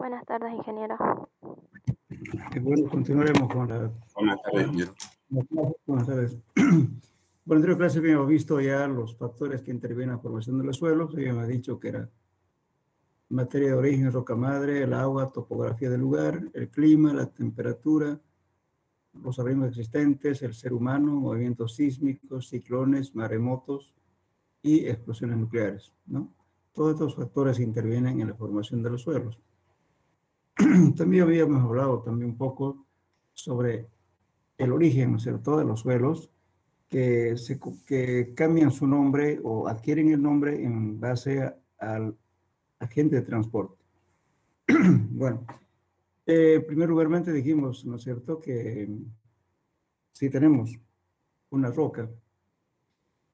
Buenas tardes, ingeniero. Bueno, continuaremos con Buenas tardes, ingeniero. Buenas tardes. Bueno, en otra clase habíamos visto ya los factores que intervienen en la formación de los suelos. Habíamos dicho que era materia de origen, roca madre, el agua, topografía del lugar, el clima, la temperatura, los organismos existentes, el ser humano, movimientos sísmicos, ciclones, maremotos y explosiones nucleares, ¿no? Todos estos factores intervienen en la formación de los suelos. También habíamos hablado también un poco sobre el origen, ¿no es cierto?, de los suelos que cambian su nombre o adquieren el nombre en base al agente de transporte. Bueno, en primer lugar dijimos, ¿no es cierto?, que si tenemos una roca,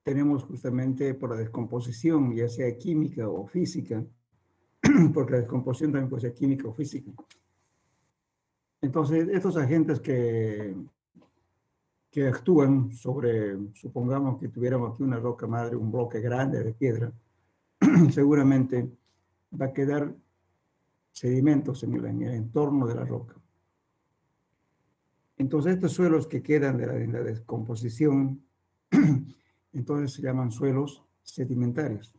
tenemos justamente por la descomposición, ya sea química o física, porque la descomposición también puede ser química o física. Entonces, estos agentes que actúan sobre, supongamos que tuviéramos aquí una roca madre, un bloque grande de piedra, seguramente va a quedar sedimentos en el entorno de la roca. Entonces, estos suelos que quedan de la descomposición, entonces se llaman suelos sedimentarios,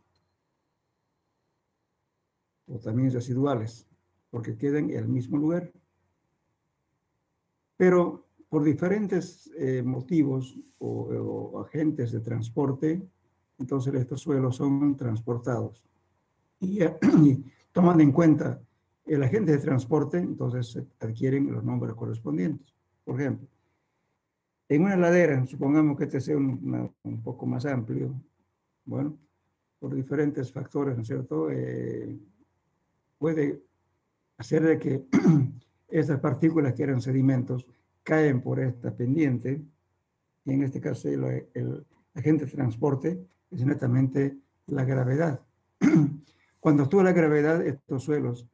o también residuales, porque quedan en el mismo lugar. Pero por diferentes motivos o agentes de transporte, entonces estos suelos son transportados. Y tomando en cuenta el agente de transporte, entonces se adquieren los nombres correspondientes. Por ejemplo, en una ladera, supongamos que este sea un poco más amplio, bueno, por diferentes factores, ¿no es cierto?, puede hacer de que estas partículas que eran sedimentos caen por esta pendiente, y en este caso el agente de transporte es netamente la gravedad. Cuando actúa la gravedad, estos suelos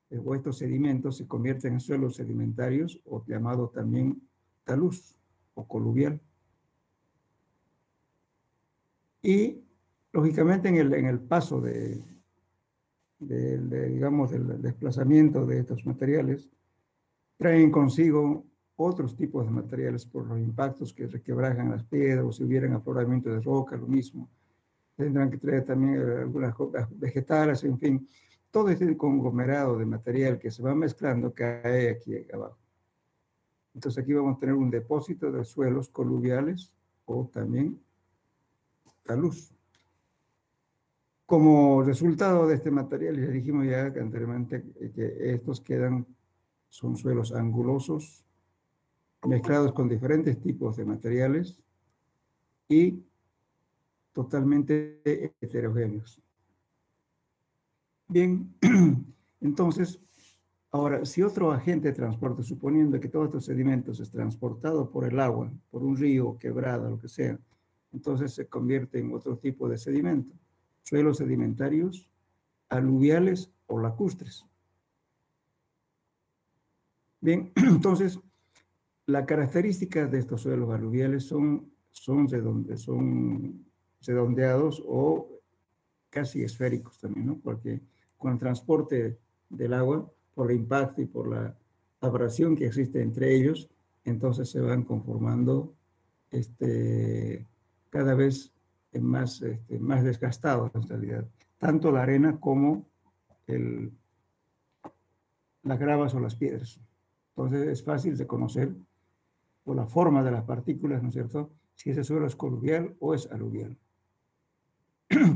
o estos sedimentos se convierten en suelos sedimentarios, o llamado también talus o coluvial. Y lógicamente en el paso digamos, del desplazamiento de estos materiales, traen consigo otros tipos de materiales por los impactos que requebrajan las piedras, o si hubieran afloramiento de roca, lo mismo. Tendrán que traer también algunas rocas vegetales, en fin, todo este conglomerado de material que se va mezclando cae aquí abajo. Entonces aquí vamos a tener un depósito de suelos coluviales o también talus. Como resultado de este material, ya dijimos ya anteriormente que estos son suelos angulosos, mezclados con diferentes tipos de materiales y totalmente heterogéneos. Bien, entonces, ahora, si otro agente de transporte, suponiendo que todos estos sedimentos es transportado por el agua, por un río, quebrada, lo que sea, entonces se convierte en otro tipo de sedimento, suelos sedimentarios, aluviales o lacustres. Bien, entonces, la característica de estos suelos aluviales son redondeados o casi esféricos también, ¿no? Porque con el transporte del agua, por el impacto y por la abrasión que existe entre ellos, entonces se van conformando cada vez más desgastados en realidad, tanto la arena como las gravas o las piedras. Entonces es fácil de conocer por la forma de las partículas, ¿no es cierto?, si ese suelo es coluvial o es aluvial.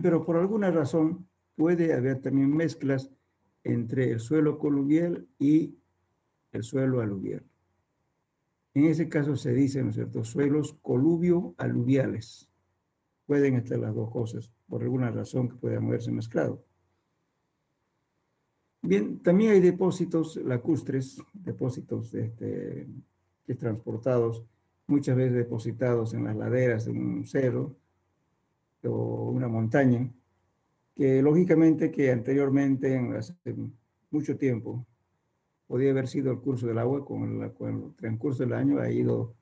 Pero por alguna razón puede haber también mezclas entre el suelo coluvial y el suelo aluvial. En ese caso se dice, ¿no es cierto?, suelos coluvio-aluviales. Pueden estar las dos cosas, por alguna razón que puedan haberse mezclado. Bien, también hay depósitos lacustres, depósitos transportados, muchas veces depositados en las laderas de un cerro o una montaña, que lógicamente que anteriormente, hace mucho tiempo, podía haber sido el curso del agua, con el transcurso del año ha ido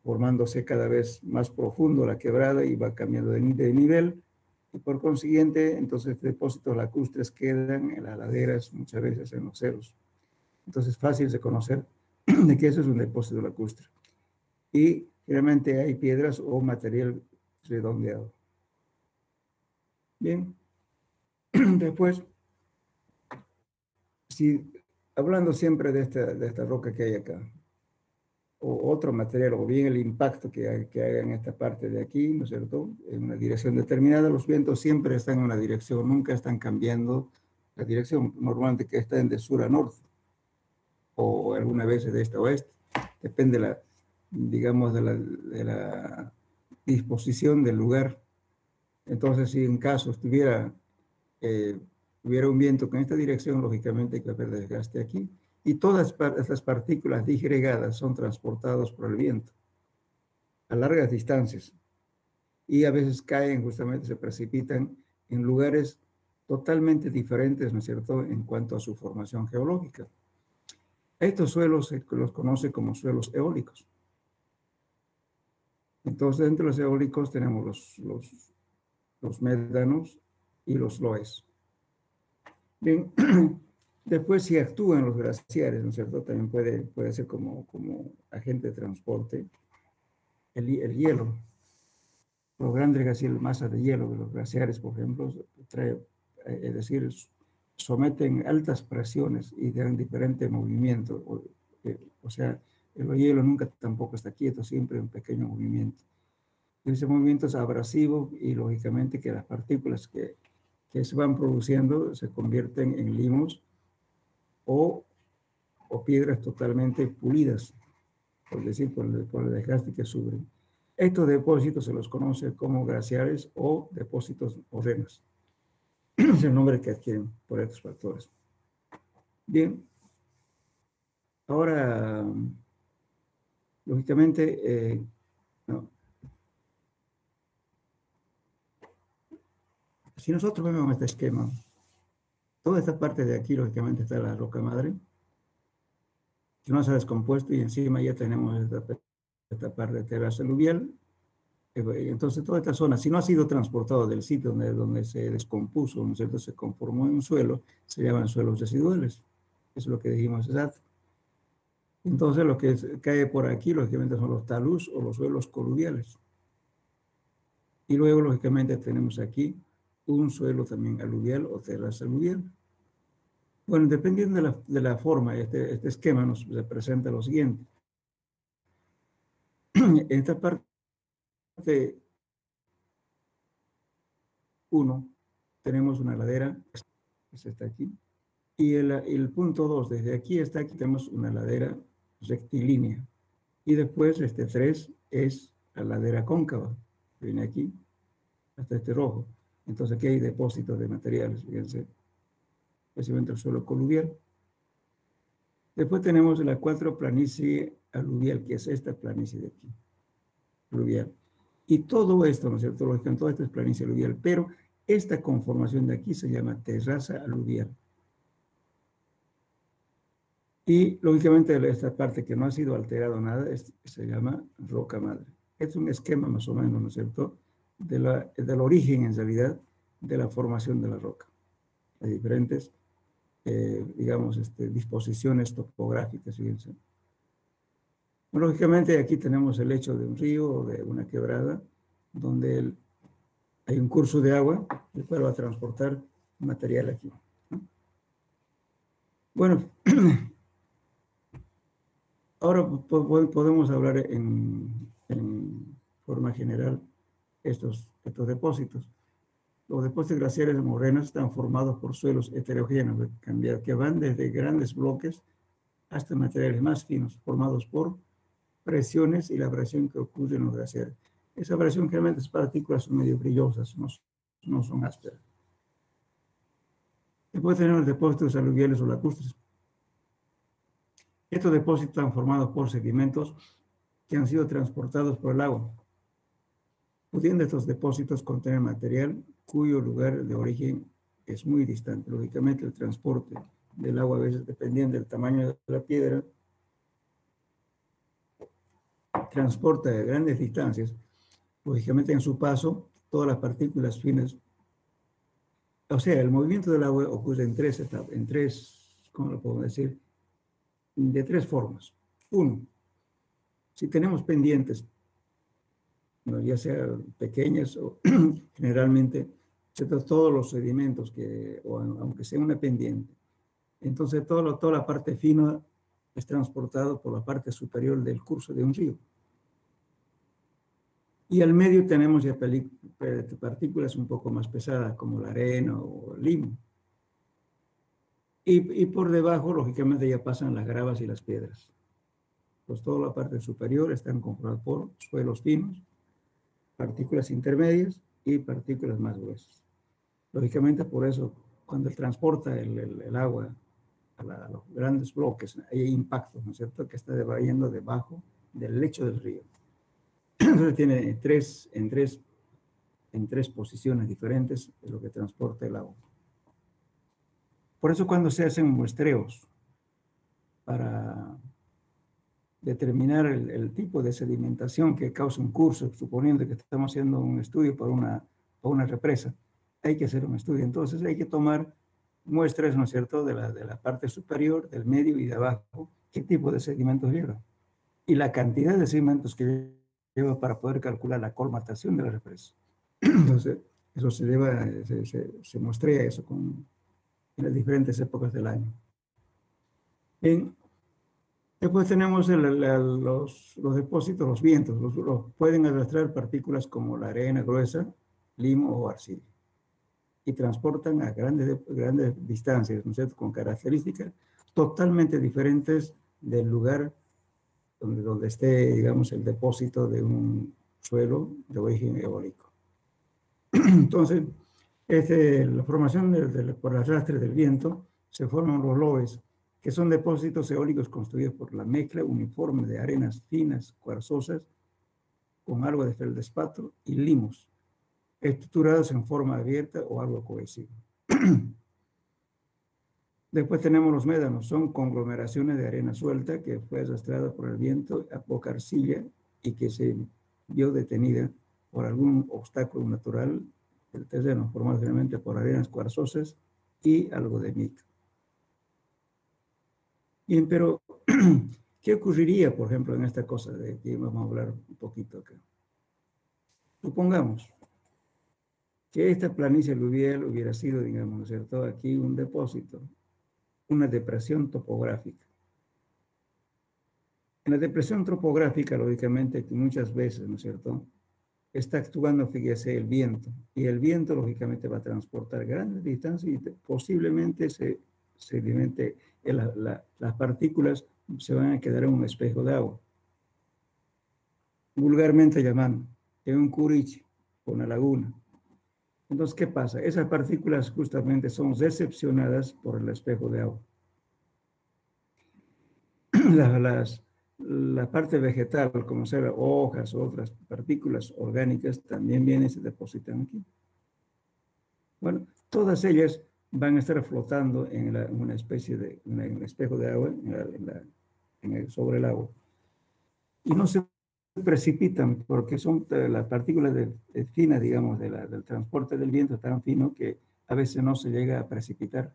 formándose cada vez más profundo la quebrada y va cambiando de nivel, Y por consiguiente, entonces depósitos lacustres quedan en las laderas, muchas veces en los cerros. Entonces, fácil de conocer de que eso es un depósito lacustre. Y generalmente hay piedras o material redondeado. Bien, después, si hablando siempre de esta roca que hay acá, o otro material, o bien el impacto que haga en esta parte de aquí, ¿no es cierto?, en una dirección determinada, los vientos siempre están en una dirección, nunca están cambiando la dirección, normalmente que están de sur a norte, o alguna vez de este a oeste, depende digamos, de la disposición del lugar. Entonces, si en caso hubiera un viento con esta dirección, lógicamente hay que haber desgaste aquí. Y todas estas partículas disgregadas son transportadas por el viento a largas distancias. Y a veces caen, justamente se precipitan en lugares totalmente diferentes, ¿no es cierto?, en cuanto a su formación geológica. Estos suelos se los conoce como suelos eólicos. Entonces, entre los eólicos tenemos los médanos y los loes. Bien, después si actúan los glaciares, ¿no es cierto? También puede ser como agente de transporte el hielo. Los grandes glaciares, masas de hielo de los glaciares, por ejemplo, es decir, someten altas presiones y dan diferentes movimientos. O sea, el hielo nunca tampoco está quieto, siempre en pequeño movimiento. Ese movimiento es abrasivo y lógicamente que las partículas que se van produciendo se convierten en limos o piedras totalmente pulidas, por decir, por el desgaste que sufren. Estos depósitos se los conoce como glaciares o depósitos morenos. Es el nombre que adquieren por estos factores. Bien, ahora, lógicamente, no. Si nosotros vemos este esquema, toda esta parte de aquí, lógicamente, está la roca madre, que no se ha descompuesto y encima ya tenemos esta parte de terraza aluvial. Entonces, toda esta zona, si no ha sido transportado del sitio donde se descompuso, ¿no es cierto?, se conformó en un suelo, se llaman suelos residuales. Eso es lo que dijimos, exacto. Entonces, lo que cae por aquí, lógicamente, son los talus o los suelos coluviales. Y luego, lógicamente, tenemos aquí un suelo también aluvial o terraza aluvial. Bueno, dependiendo de la forma, este esquema nos representa lo siguiente. En esta parte 1 tenemos una ladera, que está aquí, y el punto 2, desde aquí hasta aquí tenemos una ladera rectilínea. Y después 3 es la ladera cóncava, que viene aquí, hasta este rojo. Entonces aquí hay depósitos de materiales, fíjense, especialmente el suelo coluvial. Después tenemos la 4 planicie aluvial, que es esta planicie de aquí, aluvial. Y todo esto, ¿no es cierto? Todo esto es planicie aluvial, pero esta conformación de aquí se llama terraza aluvial. Y, lógicamente, esta parte que no ha sido alterado nada se llama roca madre. Es un esquema más o menos, ¿no es cierto?, del origen, en realidad, de la formación de la roca. Hay diferentes, digamos, disposiciones topográficas, fíjense. Lógicamente, aquí tenemos el lecho de un río o de una quebrada, donde hay un curso de agua, el cual va a transportar material aquí, ¿no? Bueno, ahora podemos hablar en forma general estos depósitos. Los depósitos glaciares de morenas están formados por suelos heterogéneos, que van desde grandes bloques hasta materiales más finos, formados por presiones y la abrasión que ocurre en los glaciares. Esa abrasión generalmente es partículas medio brillosas, no son ásperas. Después tenemos depósitos aluviales o lacustres. Estos depósitos están formados por sedimentos que han sido transportados por el agua, pudiendo estos depósitos contener material cuyo lugar de origen es muy distante. Lógicamente, el transporte del agua, a veces dependiendo del tamaño de la piedra, transporta de grandes distancias. Lógicamente, en su paso, todas las partículas finas o sea, el movimiento del agua ocurre en tres etapas, ¿cómo lo puedo decir? De tres formas. Uno, si tenemos pendientes, ¿no? Ya sea pequeñas o generalmente, todos los sedimentos aunque sea una pendiente, entonces toda la parte fina es transportado por la parte superior del curso de un río. Y al medio tenemos ya partículas un poco más pesadas, como la arena o el limo. Y por debajo, lógicamente, ya pasan las gravas y las piedras. Pues toda la parte superior están conformadas por suelos finos, partículas intermedias y partículas más gruesas. Lógicamente, por eso, cuando transporta el agua a los grandes bloques, hay impactos, ¿no es cierto?, que está yendo debajo del lecho del río. Entonces tiene en tres posiciones diferentes de lo que transporta el agua. Por eso cuando se hacen muestreos para determinar el tipo de sedimentación que causa un curso, suponiendo que estamos haciendo un estudio para una represa, hay que hacer un estudio. Entonces hay que tomar muestras, ¿no es cierto?, de la parte superior, del medio y de abajo, qué tipo de sedimentos lleva. Y la cantidad de sedimentos que lleva para poder calcular la colmatación de la represa. Entonces, eso se muestrea eso en las diferentes épocas del año. Bien. Después tenemos los depósitos, los vientos. Pueden arrastrar partículas como la arena gruesa, limo o arcilla. Y transportan a grandes distancias, ¿no es cierto?, con características totalmente diferentes del lugar donde esté, digamos, el depósito de un suelo de origen eólico. Entonces, la formación por arrastre del viento, se forman los lobes, que son depósitos eólicos construidos por la mezcla uniforme de arenas finas, cuarzosas, con algo de feldespato y limos, estructurados en forma abierta o algo cohesivo. Después tenemos los médanos, son conglomeraciones de arena suelta que fue arrastrada por el viento a poca arcilla y que se vio detenida por algún obstáculo natural del terreno, formado generalmente por arenas cuarzosas y algo de mica. Bien, pero ¿qué ocurriría, por ejemplo, en esta cosa de que vamos a hablar un poquito acá? Supongamos que esta planicie aluvial hubiera sido, digamos, ¿no es cierto?, aquí un depósito, una depresión topográfica. En la depresión topográfica, lógicamente, que muchas veces, ¿no es cierto?, está actuando, fíjese, el viento. Y el viento, lógicamente, va a transportar grandes distancias y posiblemente las partículas se van a quedar en un espejo de agua. Vulgarmente llamando, en un curiche, una laguna. Entonces, ¿qué pasa? Esas partículas justamente son recepcionadas por el espejo de agua. La parte vegetal, como sea hojas o otras partículas orgánicas, también vienen y se depositan aquí. Bueno, todas ellas van a estar flotando en una especie de un espejo de agua sobre el agua. Y no se precipitan porque son las partículas finas, digamos, del transporte del viento tan fino que a veces no se llega a precipitar.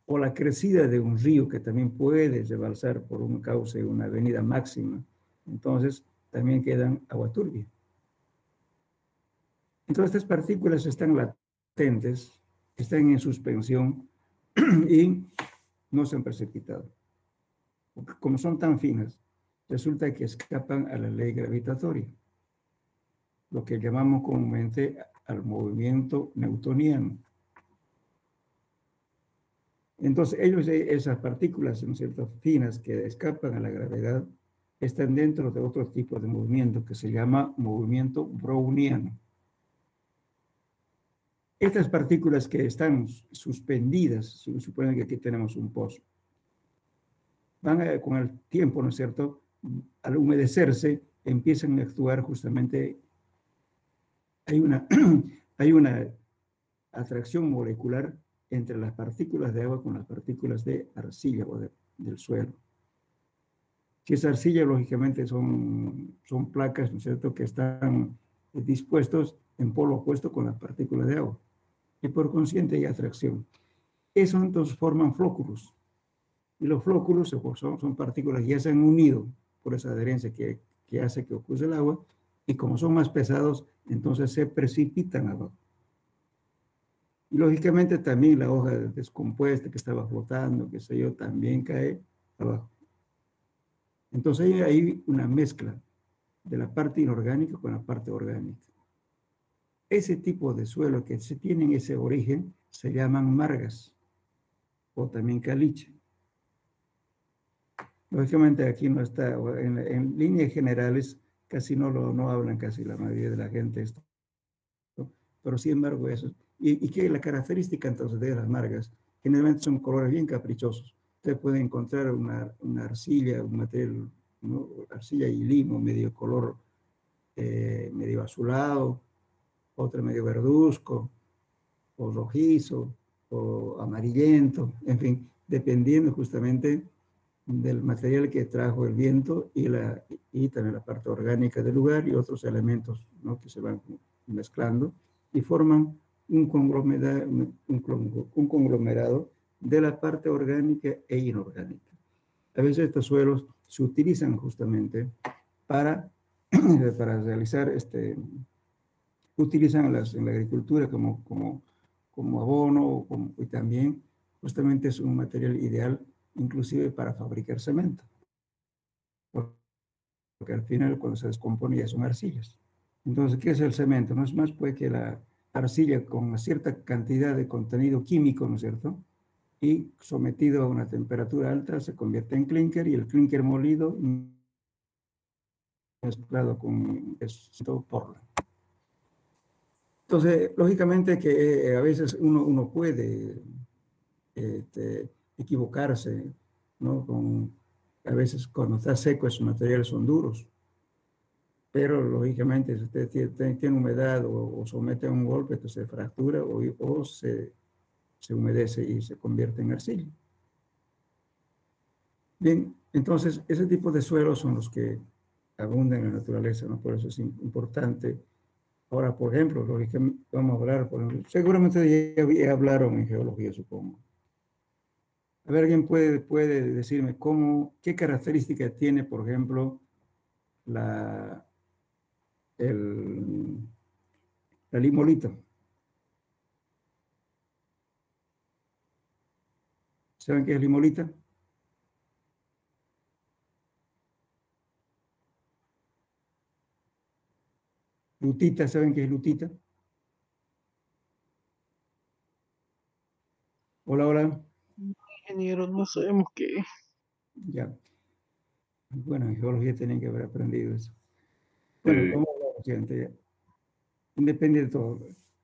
O la crecida de un río que también puede rebalsar por un cauce, una avenida máxima. Entonces, también quedan agua turbia. Entonces, estas partículas están latentes, están en suspensión y no se han precipitado. Como son tan finas, resulta que escapan a la ley gravitatoria, lo que llamamos comúnmente al movimiento newtoniano. Entonces, esas partículas, ¿no es cierto?, finas que escapan a la gravedad, están dentro de otro tipo de movimiento que se llama movimiento browniano. Estas partículas que están suspendidas, suponen que aquí tenemos un pozo, con el tiempo, ¿no es cierto?, al humedecerse, empiezan a actuar justamente, hay una atracción molecular entre las partículas de agua con las partículas de arcilla o del suelo. Si es arcilla, lógicamente son placas, ¿no es cierto?, que están dispuestos en polo opuesto con las partículas de agua. y por consiguiente hay atracción. Eso entonces forman flóculos. Y los flóculos son partículas que ya se han unido por esa adherencia que hace que ocurra el agua, y como son más pesados, entonces se precipitan abajo. Y lógicamente también la hoja descompuesta que estaba flotando, qué sé yo, también cae abajo. Entonces hay una mezcla de la parte inorgánica con la parte orgánica. Ese tipo de suelo que se tienen ese origen se llaman margas o también caliche. Lógicamente aquí no está, en líneas generales casi no hablan casi la mayoría de la gente esto, ¿no? Pero sin embargo eso. Y que la característica entonces de las margas generalmente son colores bien caprichosos. Usted puede encontrar una arcilla, un material, ¿no? Arcilla y limo, medio color, medio azulado, otra medio verduzco, o rojizo, o amarillento, en fin, dependiendo justamente del material que trajo el viento y también la parte orgánica del lugar y otros elementos, ¿no? Que se van mezclando y forman un conglomerado de la parte orgánica e inorgánica. A veces estos suelos se utilizan justamente para, para realizar, utilizan en la agricultura como abono y también justamente es un material ideal inclusive para fabricar cemento, porque al final cuando se descompone ya son arcillas. Entonces, ¿qué es el cemento? No es más pues que la arcilla con una cierta cantidad de contenido químico, ¿no es cierto? Y sometido a una temperatura alta se convierte en clinker, y el clinker molido mezclado con Portland. Entonces, lógicamente que a veces uno puede equivocarse, ¿no? A veces cuando está seco esos materiales son duros, pero lógicamente si usted tiene humedad o somete a un golpe, que se fractura o se humedece y se convierte en arcilla. Bien, entonces ese tipo de suelos son los que abundan en la naturaleza, ¿no? Por eso es importante. Ahora, por ejemplo, lógicamente, vamos a hablar, seguramente ya hablaron en geología, supongo. A ver, ¿alguien puede decirme qué características tiene, por ejemplo, la, la limolita? ¿Saben qué es limolita? Lutita, ¿saben qué es lutita? Hola, hola. Ingeniero, no sabemos qué. Ya. Bueno, en geología tienen que haber aprendido eso. Bueno, vamos a hablar lo siguiente. Depende de todo.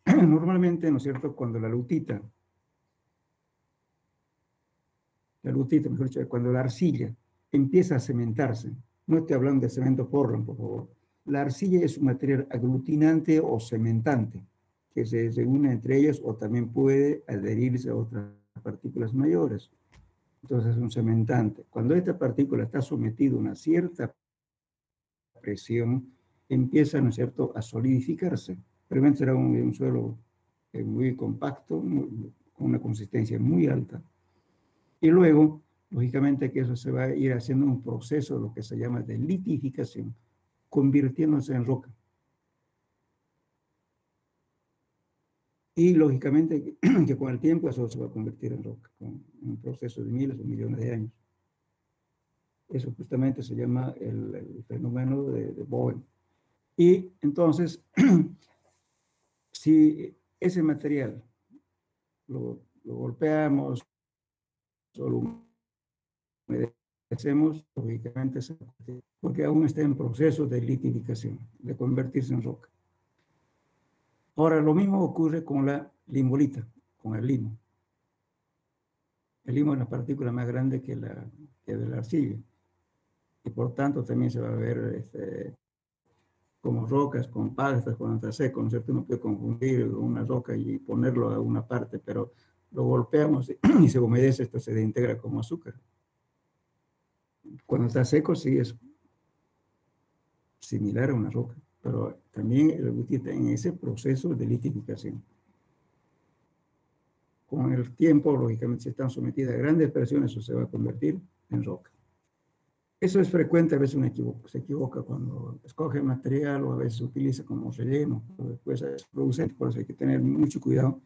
Normalmente, ¿no es cierto? Cuando la lutita, mejor dicho, cuando la arcilla empieza a cementarse, no estoy hablando de cemento Portland, por favor. La arcilla es un material aglutinante o cementante que se une entre ellas o también puede adherirse a otras partículas mayores. Entonces es un cementante. Cuando esta partícula está sometida a una cierta presión, empieza, ¿no es cierto?, a solidificarse. Primero será un suelo muy compacto, con una consistencia muy alta. Y luego, lógicamente, que eso se va a ir haciendo un proceso, lo que se llama de litificación, convirtiéndose en roca. Y lógicamente que con el tiempo eso se va a convertir en roca, con un proceso de miles o millones de años. Eso justamente se llama el fenómeno de Bowen. Y entonces, si ese material lo golpeamos o lo humedecemos, lógicamente, porque aún está en proceso de litificación, de convertirse en roca. Ahora, lo mismo ocurre con la limolita, con el limo. El limo es una partícula más grande que de la arcilla, y por tanto también se va a ver como rocas compactas cuando está seco, ¿no es cierto? Uno puede confundir una roca y ponerlo a una parte, pero lo golpeamos y se humedece, esto se desintegra como azúcar. Cuando está seco sí es similar a una roca, pero también está en ese proceso de litificación. con el tiempo, lógicamente, si están sometidas a grandes presiones, eso se va a convertir en roca. Eso es frecuente, a veces se equivoca cuando escoge material o a veces se utiliza como relleno, pero después es producente, por eso hay que tener mucho cuidado.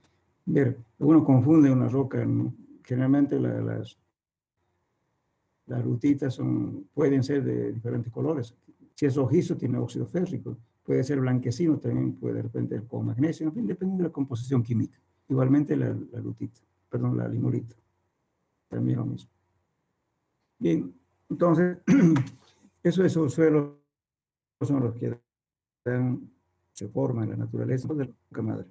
Ver, uno confunde una roca, ¿no? Generalmente las rutitas pueden ser de diferentes colores. Si es rojizo, tiene óxido férrico. Puede ser blanquecino, también puede de repente con magnesio, en fin, depende de la composición química. Igualmente la lutita, perdón, la limolita, también lo mismo. Bien, entonces, esos suelos son los que se forman en la naturaleza de la roca madre.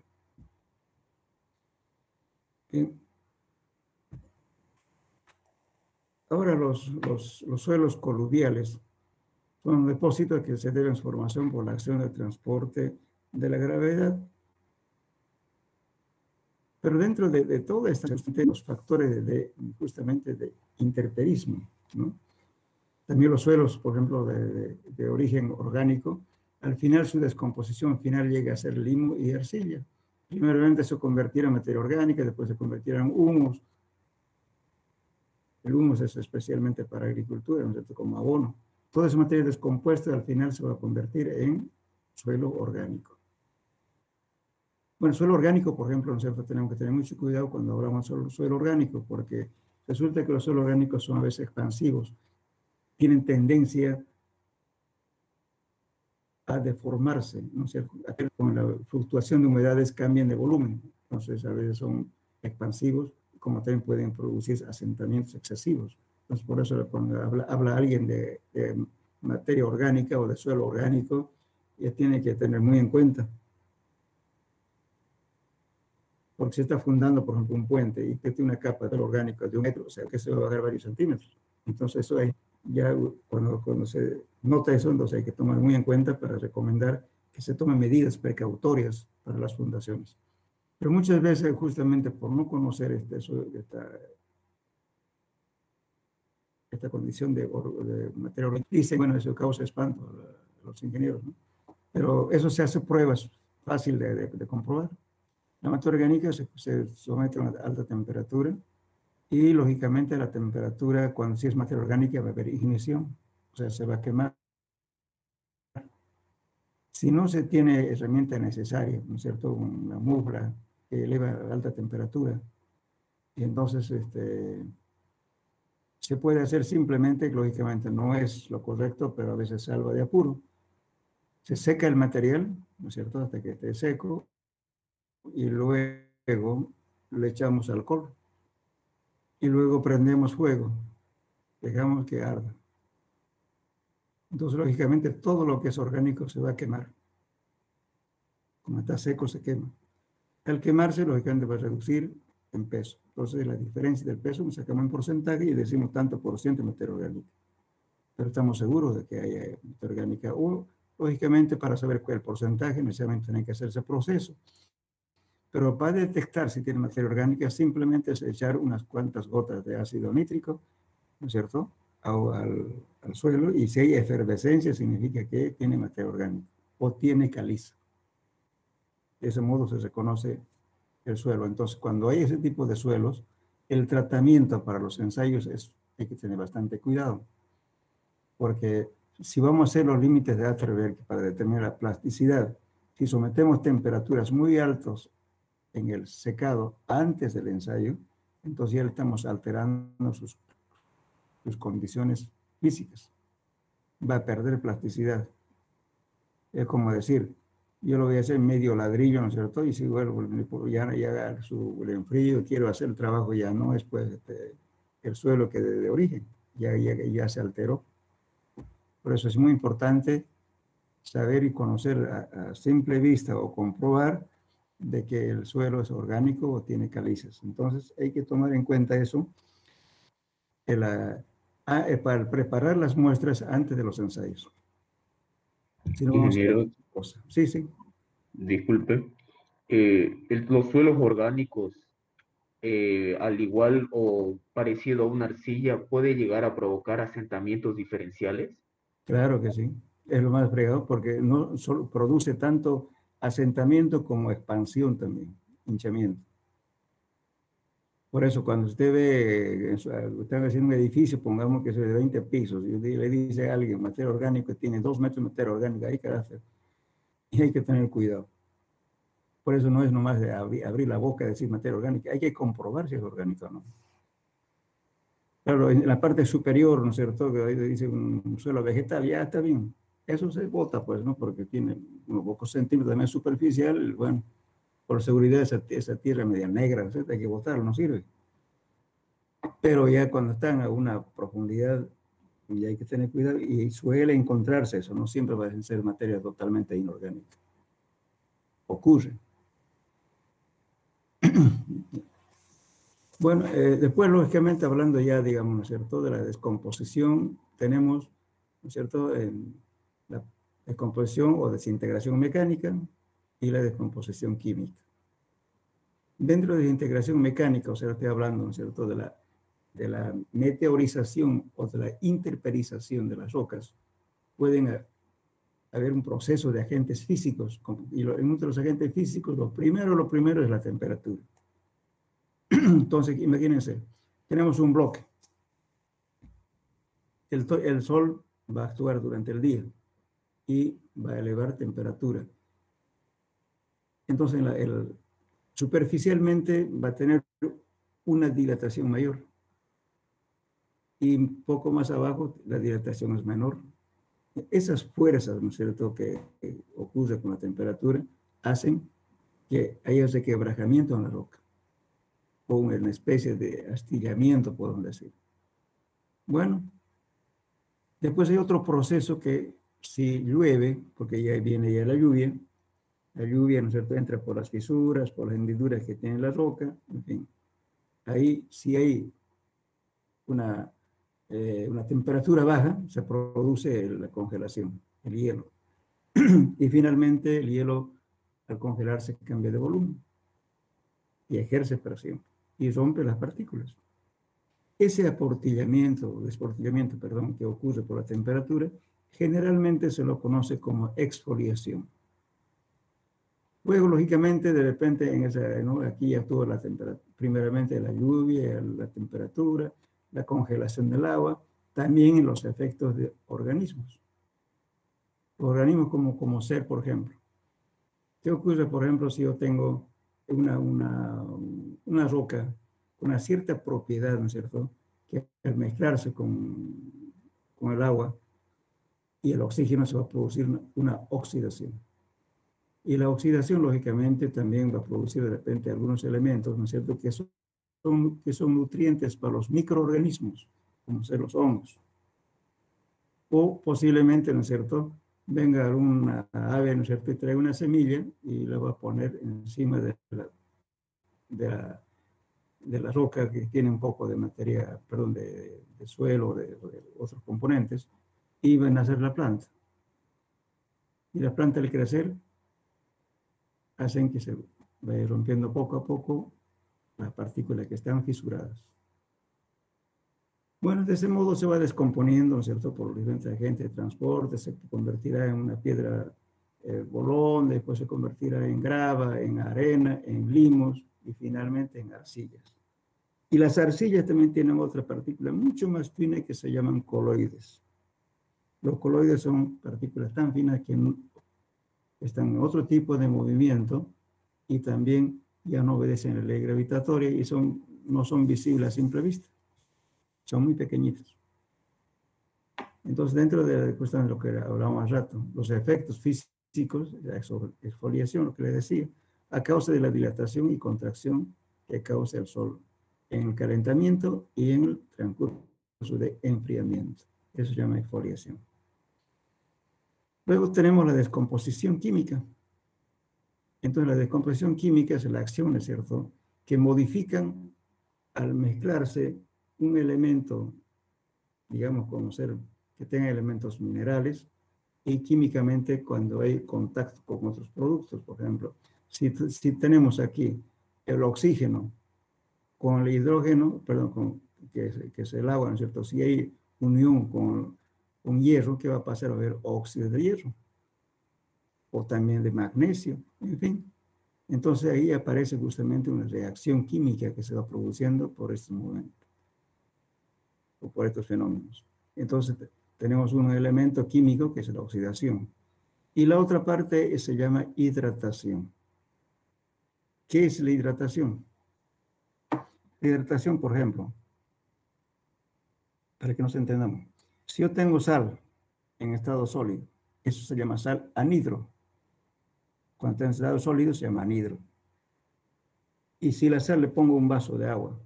Bien. Ahora los suelos coluviales son depósitos que se deben su formación por la acción de transporte de la gravedad. Pero dentro de todo esto, los factores justamente de interperismo, ¿no? También los suelos, por ejemplo, de origen orgánico, al final su descomposición final llega a ser limo y arcilla. Primeramente se convirtiera en materia orgánica, después se convirtiera en humus. El humus es especialmente para agricultura, ¿no es cierto?, como abono. Toda esa materia descompuesta al final se va a convertir en suelo orgánico. Bueno, el suelo orgánico, por ejemplo, ¿no es cierto?, tenemos que tener mucho cuidado cuando hablamos sobre suelo orgánico, porque resulta que los suelos orgánicos son a veces expansivos, tienen tendencia a deformarse, ¿no es cierto? Con la fluctuación de humedades cambian de volumen, entonces a veces son expansivos, como también pueden producir asentamientos excesivos. Entonces por eso cuando habla alguien de materia orgánica o de suelo orgánico, ya tiene que tener muy en cuenta. Porque se está fundando, por ejemplo, un puente y tiene una capa de orgánico de 1 metro, o sea que se va a bajar varios centímetros. Entonces eso hay, ya cuando se nota eso, entonces hay que tomar muy en cuenta para recomendar que se tomen medidas precautorias para las fundaciones. Pero muchas veces, justamente por no conocer esta condición de materia orgánica, dicen, bueno, eso causa espanto a los ingenieros, ¿no? Pero eso se hace pruebas fácil de comprobar. La materia orgánica se somete a una alta temperatura y, lógicamente, la temperatura, cuando sí es materia orgánica, va a haber ignición, o sea, se va a quemar. Si no se tiene herramienta necesaria, ¿no es cierto?, una mufla que eleva a alta temperatura, y entonces se puede hacer simplemente, lógicamente no es lo correcto, pero a veces salva de apuro. Se seca el material, ¿no es cierto?, hasta que esté seco, y luego le echamos alcohol y luego prendemos fuego, dejamos que arda. Entonces, lógicamente, todo lo que es orgánico se va a quemar. Como está seco, se quema. Al quemarse, lógicamente, va a reducir en peso. Entonces, la diferencia del peso nos sacamos en porcentaje y decimos tanto por ciento de materia orgánica. Pero estamos seguros de que hay materia orgánica. O, lógicamente, para saber cuál es el porcentaje, necesariamente tiene que hacerse proceso. Pero para detectar si tiene materia orgánica, simplemente es echar unas cuantas gotas de ácido nítrico, ¿no es cierto?, al suelo, y si hay efervescencia, significa que tiene materia orgánica o tiene caliza. De ese modo se reconoce el suelo. Entonces, cuando hay ese tipo de suelos, el tratamiento para los ensayos hay que tener bastante cuidado, porque si vamos a hacer los límites de Atterberg para determinar la plasticidad, si sometemos temperaturas muy altas en el secado antes del ensayo, entonces ya le estamos alterando sus condiciones físicas. Va a perder plasticidad. Es como decir, yo lo voy a hacer medio ladrillo, ¿no es cierto? Y si vuelvo, ya el enfrío, quiero hacer el trabajo, ya no es pues el suelo que de origen, ya se alteró. Por eso es muy importante saber y conocer a simple vista o comprobar de que el suelo es orgánico o tiene calizas. Entonces hay que tomar en cuenta eso para preparar las muestras antes de los ensayos. Si no vamos a ver Ingeniero, otra cosa. Sí, sí. disculpe, los suelos orgánicos, al igual o parecido a una arcilla, puede llegar a provocar asentamientos diferenciales. Claro que sí. Es lo más fregado porque no solo produce tanto asentamiento como expansión también, hinchamiento. Por eso, cuando usted ve, están haciendo un edificio, pongamos que es de 20 pisos, y le dice a alguien, materia orgánica, tiene 2 metros de materia orgánica, hay que hacer, y hay que tener cuidado. Por eso no es nomás de abrir la boca y decir materia orgánica, hay que comprobar si es orgánica o no. Claro, en la parte superior, ¿no es cierto?, que ahí dice un suelo vegetal, ya está bien. Eso se bota, pues, ¿no? Porque tiene unos pocos centímetros de más superficial, bueno, por seguridad esa tierra media negra, ¿no? Hay que botarlo, no sirve. Pero ya cuando están a una profundidad, ya hay que tener cuidado y suele encontrarse eso, no siempre va a ser materia totalmente inorgánica. Ocurre. Bueno, después, lógicamente, hablando ya, digamos, ¿no es cierto?, de la descomposición, tenemos, ¿no es cierto?, la descomposición o desintegración mecánica y la descomposición química. Dentro de la integración mecánica, o sea, estoy hablando, ¿no es cierto?, de la meteorización o de la interperización de las rocas, pueden haber un proceso de agentes físicos, y entre los agentes físicos, lo primero es la temperatura. Entonces, imagínense, tenemos un bloque. El sol va a actuar durante el día y va a elevar temperatura. Entonces, superficialmente va a tener una dilatación mayor. Y un poco más abajo, la dilatación es menor. Esas fuerzas, ¿no es cierto?, que ocurren con la temperatura, hacen que haya requebrajamiento en la roca, o una especie de astillamiento, podemos decir. Bueno, después hay otro proceso que si llueve, porque ya viene ya la lluvia, ¿no es cierto?, entra por las fisuras, por las hendiduras que tiene la roca, en fin. Ahí si hay una temperatura baja, se produce la congelación, el hielo. Y finalmente el hielo, al congelarse, cambia de volumen y ejerce presión y rompe las partículas. Ese desportillamiento, perdón, que ocurre por la temperatura, generalmente se lo conoce como exfoliación. Luego, lógicamente, de repente, ¿no?, aquí ya tuvo la temperatura, primeramente la lluvia, la temperatura, la congelación del agua, también en los efectos de organismos. Organismos como ser, por ejemplo. ¿Qué ocurre, por ejemplo, si yo tengo una roca con una cierta propiedad, ¿no es cierto?, que al mezclarse con el agua y el oxígeno se va a producir una oxidación. Y la oxidación, lógicamente, también va a producir de repente algunos elementos, ¿no es cierto?, que son nutrientes para los microorganismos, como ser los hongos. O posiblemente, ¿no es cierto?, venga alguna ave, ¿no es cierto?, y trae una semilla y la va a poner encima de la roca que tiene un poco de materia, perdón, de suelo, de otros componentes, y van a nacer la planta. Y la planta al crecer hacen que se vaya rompiendo poco a poco las partículas que están fisuradas. Bueno, de ese modo se va descomponiendo, ¿no es cierto?, por los diferentes agentes de transporte, se convertirá en una piedra bolón, después se convertirá en grava, en arena, en limos y finalmente en arcillas. Y las arcillas también tienen otra partícula mucho más fina que se llaman coloides. Los coloides son partículas tan finas que están en otro tipo de movimiento y también ya no obedecen a la ley gravitatoria y no son visibles a simple vista. Son muy pequeñitos. Entonces, dentro de la cuestión de lo que hablábamos hace rato, los efectos físicos, la exfoliación, lo que les decía, a causa de la dilatación y contracción que causa el sol en el calentamiento y en el transcurso de enfriamiento. Eso se llama exfoliación. Luego tenemos la descomposición química. Entonces, la descomposición química es la acción, ¿es cierto?, que modifican al mezclarse un elemento, digamos, como ser que tenga elementos minerales, y químicamente cuando hay contacto con otros productos. Por ejemplo, si tenemos aquí el oxígeno con el hidrógeno, perdón, que es el agua, ¿no es cierto? Si hay unión con un hierro, ¿qué va a pasar? Va a haber óxido de hierro, o también de magnesio, en fin. Entonces ahí aparece justamente una reacción química que se va produciendo por estos momentos o por estos fenómenos. Entonces tenemos un elemento químico que es la oxidación. Y la otra parte se llama hidratación. ¿Qué es la hidratación? La hidratación, por ejemplo, para que nos entendamos. Si yo tengo sal en estado sólido, eso se llama sal anhidro. Cuando está en estado sólido se llama anhidro. Y si la sal le pongo un vaso de agua,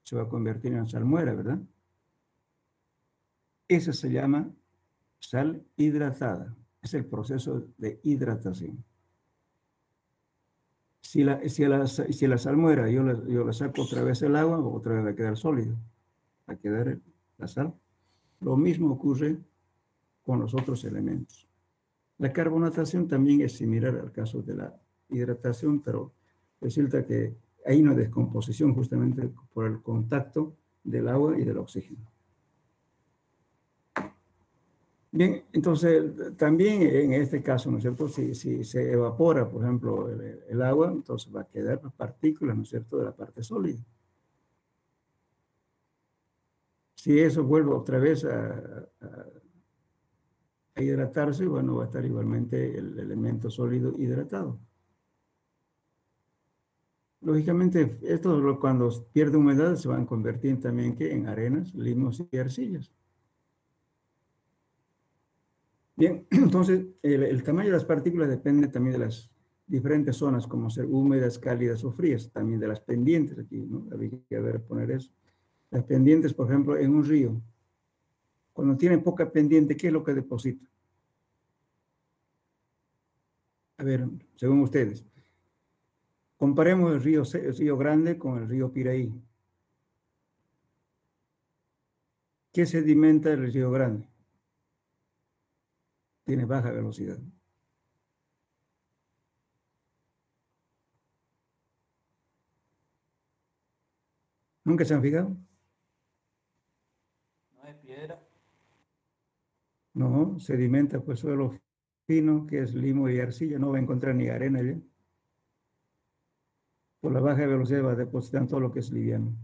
se va a convertir en salmuera, ¿verdad? Esa se llama sal hidratada. Es el proceso de hidratación. Si la salmuera yo la saco otra vez el agua, otra vez va a quedar sólido. Va a quedar la sal. Lo mismo ocurre con los otros elementos. La carbonatación también es similar al caso de la hidratación, pero resulta que hay una descomposición justamente por el contacto del agua y del oxígeno. Bien, entonces también en este caso, ¿no es cierto? Si se evapora, por ejemplo, el agua, entonces va a quedar partículas, ¿no es cierto?, de la parte sólida. Si eso vuelve otra vez a hidratarse, bueno, va a estar igualmente el elemento sólido hidratado. Lógicamente, esto cuando pierde humedad se van a convertir también en arenas, limos y arcillas. Bien, entonces el tamaño de las partículas depende también de las diferentes zonas, como ser húmedas, cálidas o frías, también de las pendientes aquí, ¿no? Había que poner eso. Las pendientes, por ejemplo, en un río, cuando tiene poca pendiente, ¿qué es lo que deposita? A ver, según ustedes. Comparemos el río Grande con el río Piraí. ¿Qué sedimenta el río Grande? Tiene baja velocidad. ¿Nunca se han fijado? ¿No es piedra? No, sedimenta pues suelo fino, que es limo y arcilla. No va a encontrar ni arena allá. Por la baja velocidad va a depositar todo lo que es liviano.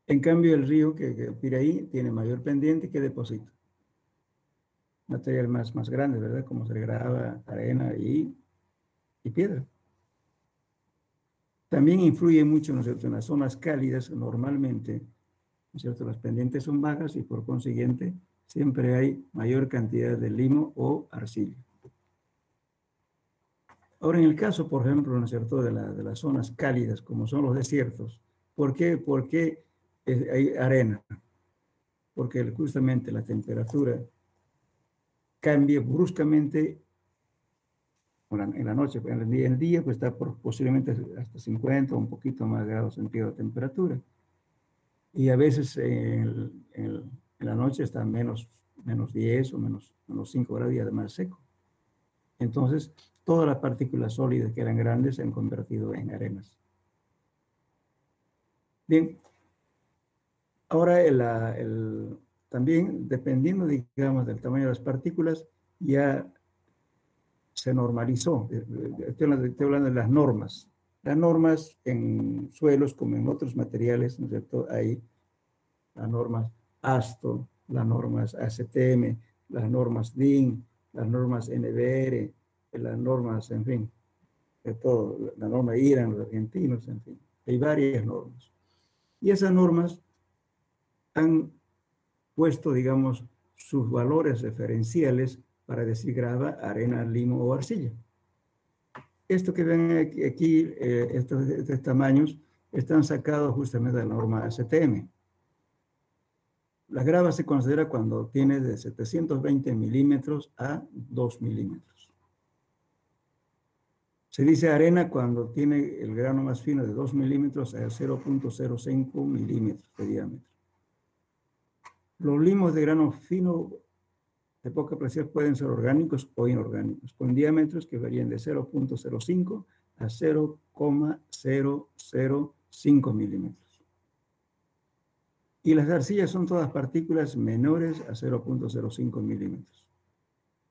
En cambio, el río que Piraí tiene mayor pendiente que deposita. Material más grande, ¿verdad? Como se grava, arena y piedra. También influye mucho, ¿no es cierto?, en las zonas cálidas, normalmente, ¿no es cierto?, las pendientes son bajas y por consiguiente siempre hay mayor cantidad de limo o arcilla. Ahora, en el caso, por ejemplo, ¿no es cierto?, de las zonas cálidas, como son los desiertos, ¿por qué? Porque hay arena. Porque justamente la temperatura cambia bruscamente en la noche. En el día pues está posiblemente hasta 50 o un poquito más grados centígrados de temperatura. Y a veces en la noche está menos 10 o menos 5 grados y además seco. Entonces, todas las partículas sólidas que eran grandes se han convertido en arenas. Bien, ahora también dependiendo, digamos, del tamaño de las partículas, ya se normalizó. Estoy hablando de las normas. Las normas en suelos como en otros materiales, ¿no es cierto? Hay las normas ASTO, las normas ASTM, las normas DIN, las normas NBR, las normas, en fin, de todo, la norma IRAN, los argentinos, en fin. Hay varias normas. Y esas normas han puesto, digamos, sus valores referenciales para decir grava, arena, limo o arcilla. Esto que ven aquí, estos tamaños, están sacados justamente de la norma ASTM. La grava se considera cuando tiene de 720 milímetros a 2 milímetros. Se dice arena cuando tiene el grano más fino de 2 milímetros a 0.05 milímetros de diámetro. Los limos de grano fino de poca presión pueden ser orgánicos o inorgánicos, con diámetros que varían de 0.05 a 0,005 milímetros. Y las arcillas son todas partículas menores a 0.05 milímetros.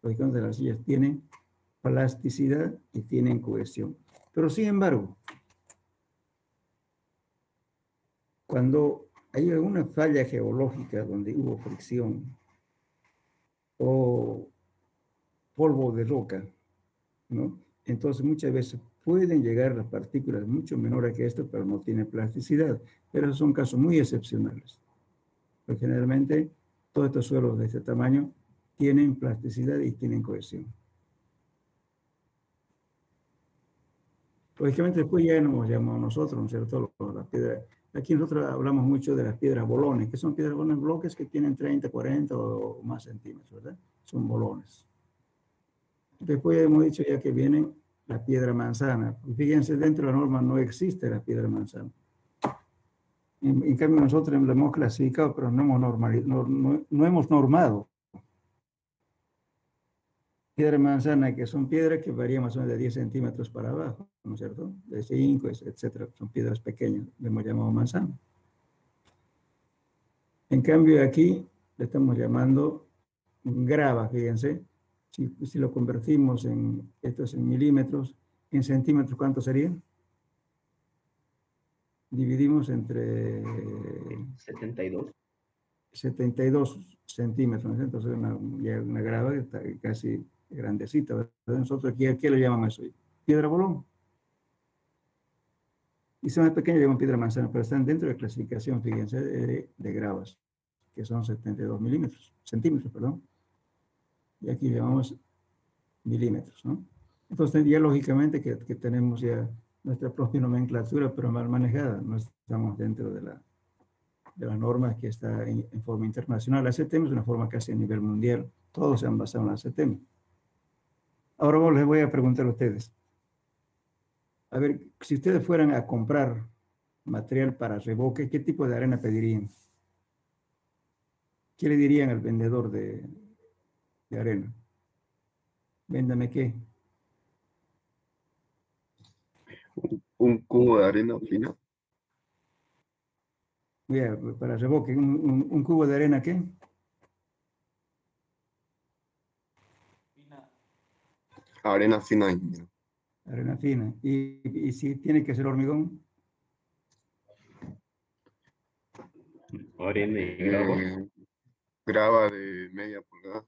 Lógicamente las arcillas tienen plasticidad y tienen cohesión. Pero sin embargo, cuando hay alguna falla geológica donde hubo fricción o polvo de roca, ¿no? Entonces muchas veces pueden llegar las partículas mucho menores que esto, pero no tienen plasticidad. Pero esos son casos muy excepcionales. Porque generalmente todos estos suelos de este tamaño tienen plasticidad y tienen cohesión. Lógicamente después ya nos llamamos nosotros, ¿no es cierto? Las piedras. Aquí nosotros hablamos mucho de las piedras bolones, que son piedras bolones, bloques que tienen 30, 40 o más centímetros, ¿verdad? Son bolones. Después hemos dicho ya que viene la piedra manzana. Fíjense, dentro de la norma no existe la piedra manzana. En cambio nosotros la hemos clasificado, pero no hemos normado. Piedra manzana, que son piedras que varían más o menos de 10 centímetros para abajo, ¿no es cierto? De 5, etcétera. Son piedras pequeñas, le hemos llamado manzana. En cambio aquí le estamos llamando grava, fíjense. Si lo convertimos esto es en milímetros, en centímetros, ¿cuánto sería? Dividimos entre 72. 72 centímetros, ¿no? Entonces una grava que está casi grandecita, ¿verdad? Nosotros aquí, ¿qué le llaman eso? Piedra bolón. Y son más pequeñas, llaman piedra manzana, pero están dentro de la clasificación, fíjense, de gravas, que son 72 centímetros, perdón. Y aquí llamamos milímetros, ¿no? Entonces ya lógicamente que tenemos ya nuestra propia nomenclatura, pero mal manejada, no estamos dentro de las normas que está en forma internacional. La CETEM es una forma casi a nivel mundial, todos se han basado en la CETEM. Ahora les voy a preguntar a ustedes, a ver, si ustedes fueran a comprar material para revoque, ¿qué tipo de arena pedirían? ¿Qué le dirían al vendedor de arena? Véndame qué. Un cubo de arena fina. Mira, para revoque, un cubo de arena, ¿qué? Arena fina, ingeniero. Arena fina. ¿Y si tiene que ser hormigón? Arena y grava. Grava de media pulgada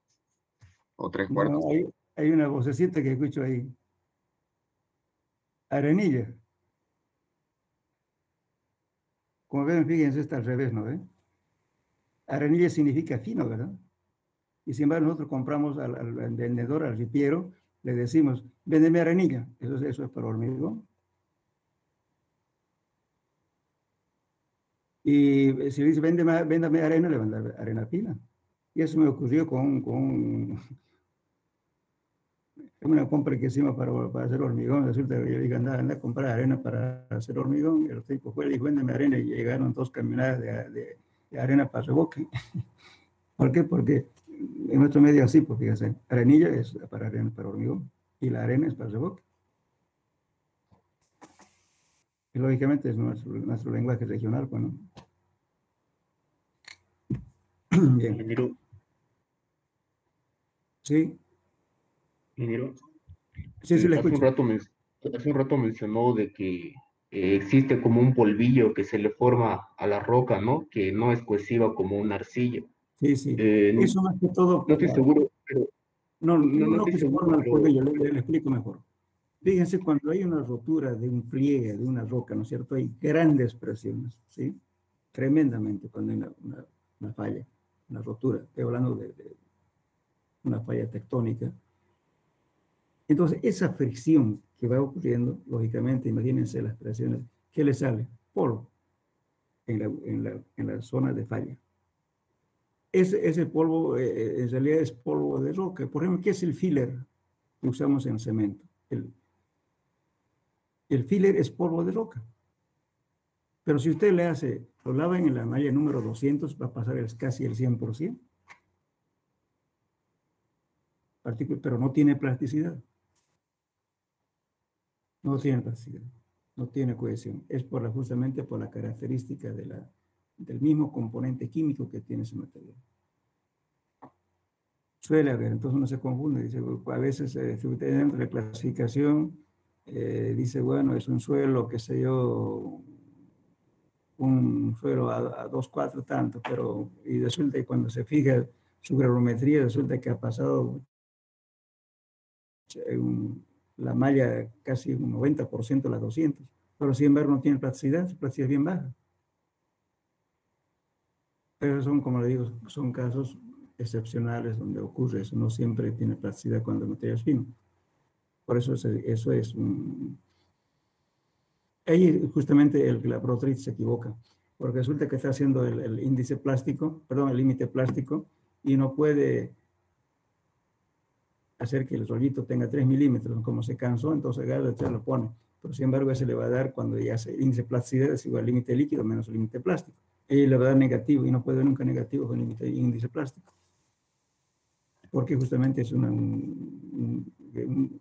o 3/4. No, hay una vocecita que escucho ahí. Arenilla. Como ven, fíjense, está al revés, ¿no ven? Arenilla significa fino, ¿verdad? Y sin embargo, nosotros compramos al vendedor, al ripiero, le decimos, véndeme arenilla. Eso es para hormigón. Y si le dice, véndame arena, le van a dar arena fina. Y eso me ocurrió con una compra que hicimos para hacer hormigón. Resulta que yo le dije, anda a comprar arena para hacer hormigón. Y el tipo fue y dijo, véndeme arena. Y llegaron 2 camionadas de arena para revoque. ¿Por qué? Porque en nuestro medio así, pues fíjense, arenilla es para arena, para hormigón. Y la arena es para revoque. Y lógicamente es nuestro lenguaje regional, pues, ¿no? Bien. Ingeniero, Sí, ingeniero, sí, le hace escucho. un rato mencionó de que existe como un polvillo que se le forma a la roca, ¿no? Que no es cohesiva como una arcilla. Sí, sí. No Eso más que todo, estoy seguro, pero no no estoy que se seguro, forma el pero polvillo, le explico mejor. Fíjense, cuando hay una rotura de un pliegue, de una roca, ¿no es cierto? Hay grandes presiones, ¿sí? Tremendamente cuando hay una falla, una rotura. Estoy hablando de una falla tectónica. Entonces, esa fricción que va ocurriendo, lógicamente, imagínense las presiones, ¿qué le sale? Polvo en la zona de falla. Ese polvo en realidad es polvo de roca. Por ejemplo, ¿qué es el filler que usamos en cemento? El filler es polvo de roca. Pero si usted lo lava en la malla número 200, va a pasar casi el 100%. Pero no tiene plasticidad. No tiene plasticidad. No tiene cohesión. Es justamente por la característica del mismo componente químico que tiene ese material. Suele haber, entonces uno se confunde, dice, a veces si usted dentro de la clasificación dice, bueno, es un suelo, qué sé yo, un suelo a 2,4 tanto, pero y resulta que cuando se fija su granulometría, resulta que ha pasado la malla casi un 90% a las 200, pero sin embargo no tiene plasticidad, su plasticidad es bien baja. Pero son, como le digo, son casos excepcionales donde ocurre eso, no siempre tiene plasticidad cuando el material es fino. Por eso eso es un... Ahí justamente el laboratorista se equivoca, porque resulta que está haciendo el índice plástico, perdón, el límite plástico, y no puede hacer que el rollito tenga 3 milímetros, como se cansó, entonces ya lo pone. Pero sin embargo, ese le va a dar, cuando ya hace índice de plasticidad, es igual al límite líquido menos el límite plástico. Y le va a dar negativo, y no puede ver nunca negativo con límite índice plástico. Porque justamente es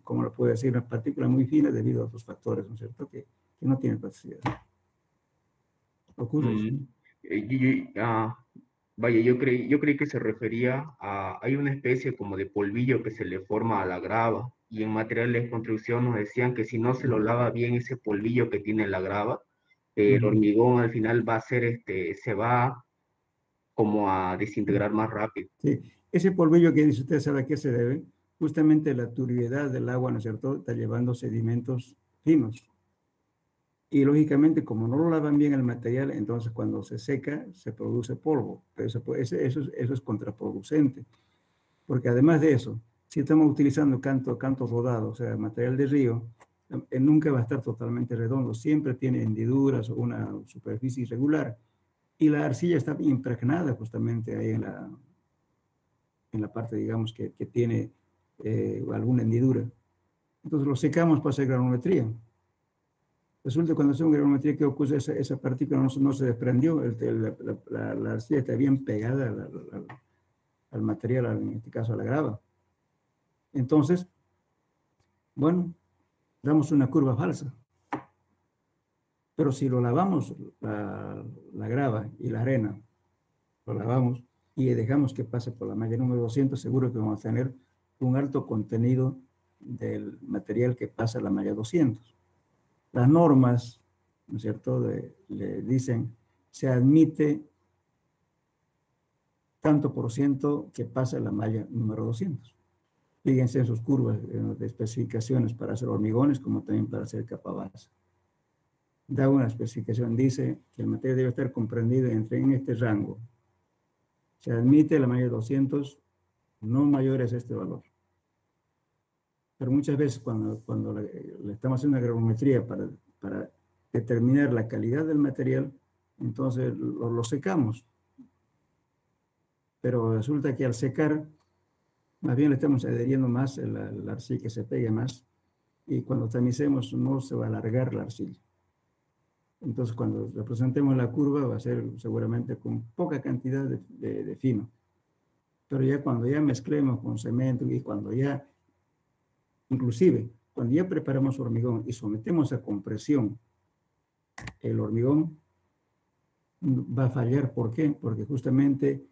como lo puede decir, una partícula muy fina debido a otros factores, ¿no es cierto?, que no tiene plasticidad. Ocurre eso. Vaya, yo creí que se refería hay una especie como de polvillo que se le forma a la grava, y en materiales de construcción nos decían que si no se lo lava bien ese polvillo que tiene la grava, el hormigón al final va a ser, se va como a desintegrar más rápido. Sí, ese polvillo que dice usted, ¿sabe a qué se debe? Justamente la turbiedad del agua, ¿no es cierto?, está llevando sedimentos finos. Y lógicamente, como no lo lavan bien el material, entonces cuando se seca, se produce polvo. Pero eso es contraproducente. Porque además de eso, si estamos utilizando canto rodado, o sea, material de río, nunca va a estar totalmente redondo. Siempre tiene hendiduras o una superficie irregular. Y la arcilla está impregnada justamente ahí en la parte, digamos, que tiene alguna hendidura. Entonces lo secamos para hacer granulometría. Resulta que cuando hacemos granulometría, ¿qué ocurre? Esa partícula no se desprendió, la arcilla está bien pegada al material, en este caso a la grava. Entonces, bueno, damos una curva falsa. Pero si lo lavamos, la grava y la arena, lo lavamos y dejamos que pase por la malla número 200, seguro que vamos a tener un alto contenido del material que pasa a la malla 200. Las normas, ¿no es cierto?, le dicen, se admite tanto por ciento que pasa a la malla número 200. Fíjense en sus curvas de especificaciones para hacer hormigones como también para hacer capa base. Da una especificación, dice que el material debe estar comprendido en este rango. Se admite la malla 200, no mayores a este valor. Pero muchas veces cuando le estamos haciendo una granulometría para determinar la calidad del material, entonces lo secamos. Pero resulta que al secar, más bien le estamos adheriendo más la arcilla, que se pegue más, y cuando tamicemos no se va a alargar la arcilla. Entonces cuando representemos la curva va a ser seguramente con poca cantidad de fino. Pero ya cuando ya mezclemos con cemento y cuando ya, inclusive, cuando ya preparamos hormigón y sometemos a compresión el hormigón, va a fallar. ¿Por qué? Porque justamente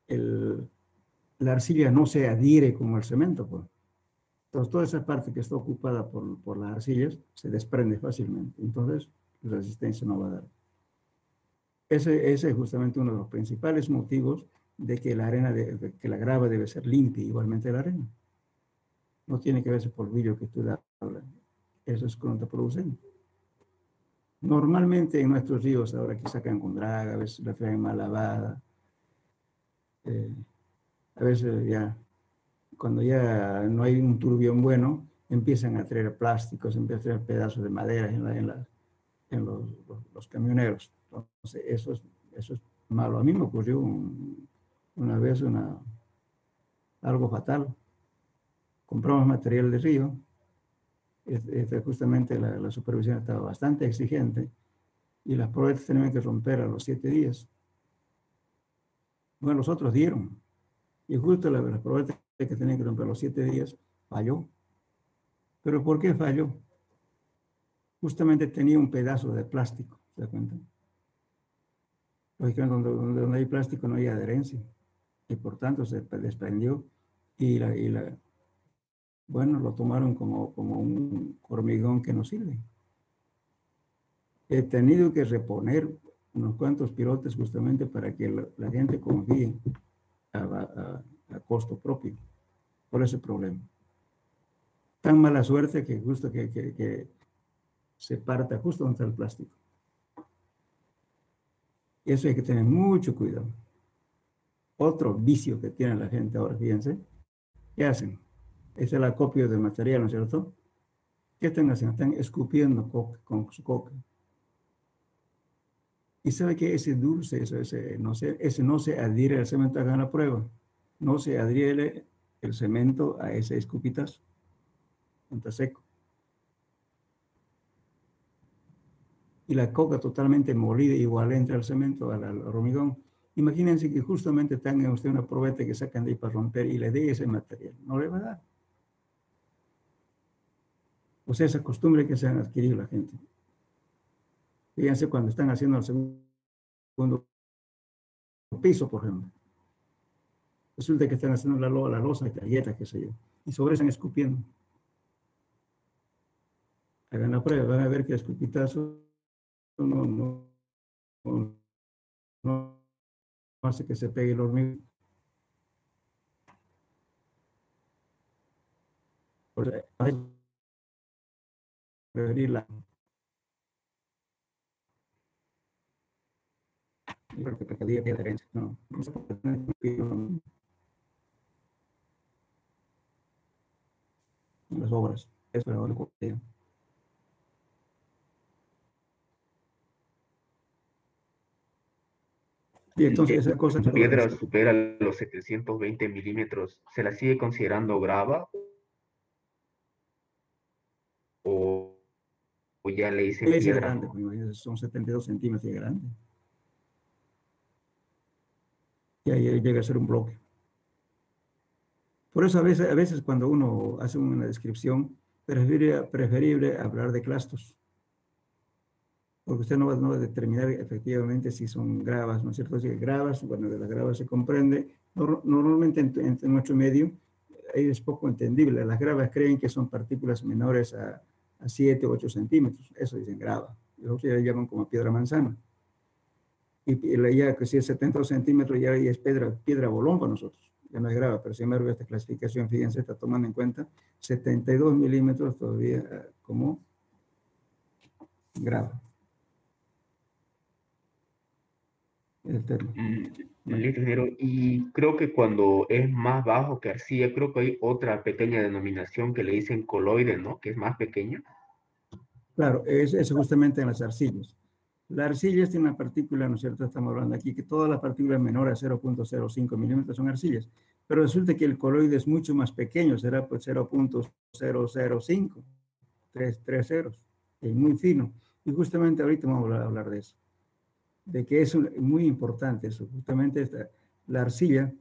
la arcilla no se adhiere como el cemento, pues. Entonces toda esa parte que está ocupada por las arcillas se desprende fácilmente. Entonces resistencia no va a dar. Ese es justamente uno de los principales motivos de que la arena, que la grava debe ser limpia, igualmente la arena. No tiene que ver ese polvillo que tú hablas. Eso es contraproducente. Normalmente en nuestros ríos ahora que sacan con draga, a veces la traen mal lavada, a veces ya, cuando ya no hay un turbión bueno, empiezan a traer plásticos, empiezan a traer pedazos de madera en los camioneros. Entonces, eso es malo. A mí me ocurrió una vez algo fatal. Compramos material de río. Justamente la supervisión estaba bastante exigente y las probetas tenían que romper a los 7 días. Bueno, los otros dieron. Y justo la probeta que tenían que romper a los 7 días falló. ¿Pero por qué falló? Justamente tenía un pedazo de plástico, ¿se da cuenta? Lógicamente, donde hay plástico no hay adherencia y por tanto se desprendió Bueno, lo tomaron como un hormigón que no sirve. He tenido que reponer unos cuantos pilotes justamente para que la gente confíe a costo propio por ese problema. Tan mala suerte que justo que se parta justo donde está el plástico. Eso hay que tener mucho cuidado. Otro vicio que tiene la gente ahora, fíjense, ¿qué hacen? Es el acopio de material, ¿no es cierto? ¿Qué están haciendo? Están escupiendo coca, con su coca. Y sabe que ese dulce, ese no se adhiere al cemento, hagan la prueba. No se adhiere el cemento a ese escupitazo. Está seco. Y la coca totalmente molida, igual entra al cemento, al hormigón. Imagínense que justamente tengan usted una probeta que sacan de ahí para romper y le dé ese material. No le va a dar. O sea, esa costumbre que se han adquirido la gente. Fíjense cuando están haciendo el segundo piso, por ejemplo. Resulta que están haciendo la losa, galletas, qué sé yo. Y sobre eso están escupiendo. Hagan la prueba, van a ver que el escupitazo no hace que se pegue el hormigón. Hay que preferirla. Porque pecadilla de herencia, no. Las obras. Eso era lo que y entonces esa cosa La piedra supera los 720 milímetros, ¿se la sigue considerando grava o ya le dicen es piedra? grande, son 72 centímetros de grande. Y ahí llega a ser un bloque. Por eso a veces cuando uno hace una descripción, preferible hablar de clastos. Porque usted no va a determinar efectivamente si son gravas, ¿no es cierto? Si gravas, bueno, de las gravas se comprende. Normalmente en nuestro medio es poco entendible. Las gravas creen que son partículas menores a 7 o 8 centímetros. Eso dicen grava. Los ya llaman como piedra manzana. Y ya que si es 70 centímetros ya es piedra bolón para nosotros. Ya no es grava, pero sin embargo esta clasificación, fíjense, está tomando en cuenta 72 milímetros todavía como grava. Listo, ingeniero. Y creo que cuando es más bajo que arcilla, creo que hay otra pequeña denominación que le dicen coloide, ¿no? Que es más pequeño. Claro, es justamente en las arcillas. La arcilla tiene una partícula, ¿no es cierto? Estamos hablando aquí que todas las partículas menores a 0.05 milímetros son arcillas. Pero resulta que el coloide es mucho más pequeño, será pues 0.005, 3 ceros, es muy fino. Y justamente ahorita vamos a hablar de eso, de que es muy importante eso. Justamente la arcilla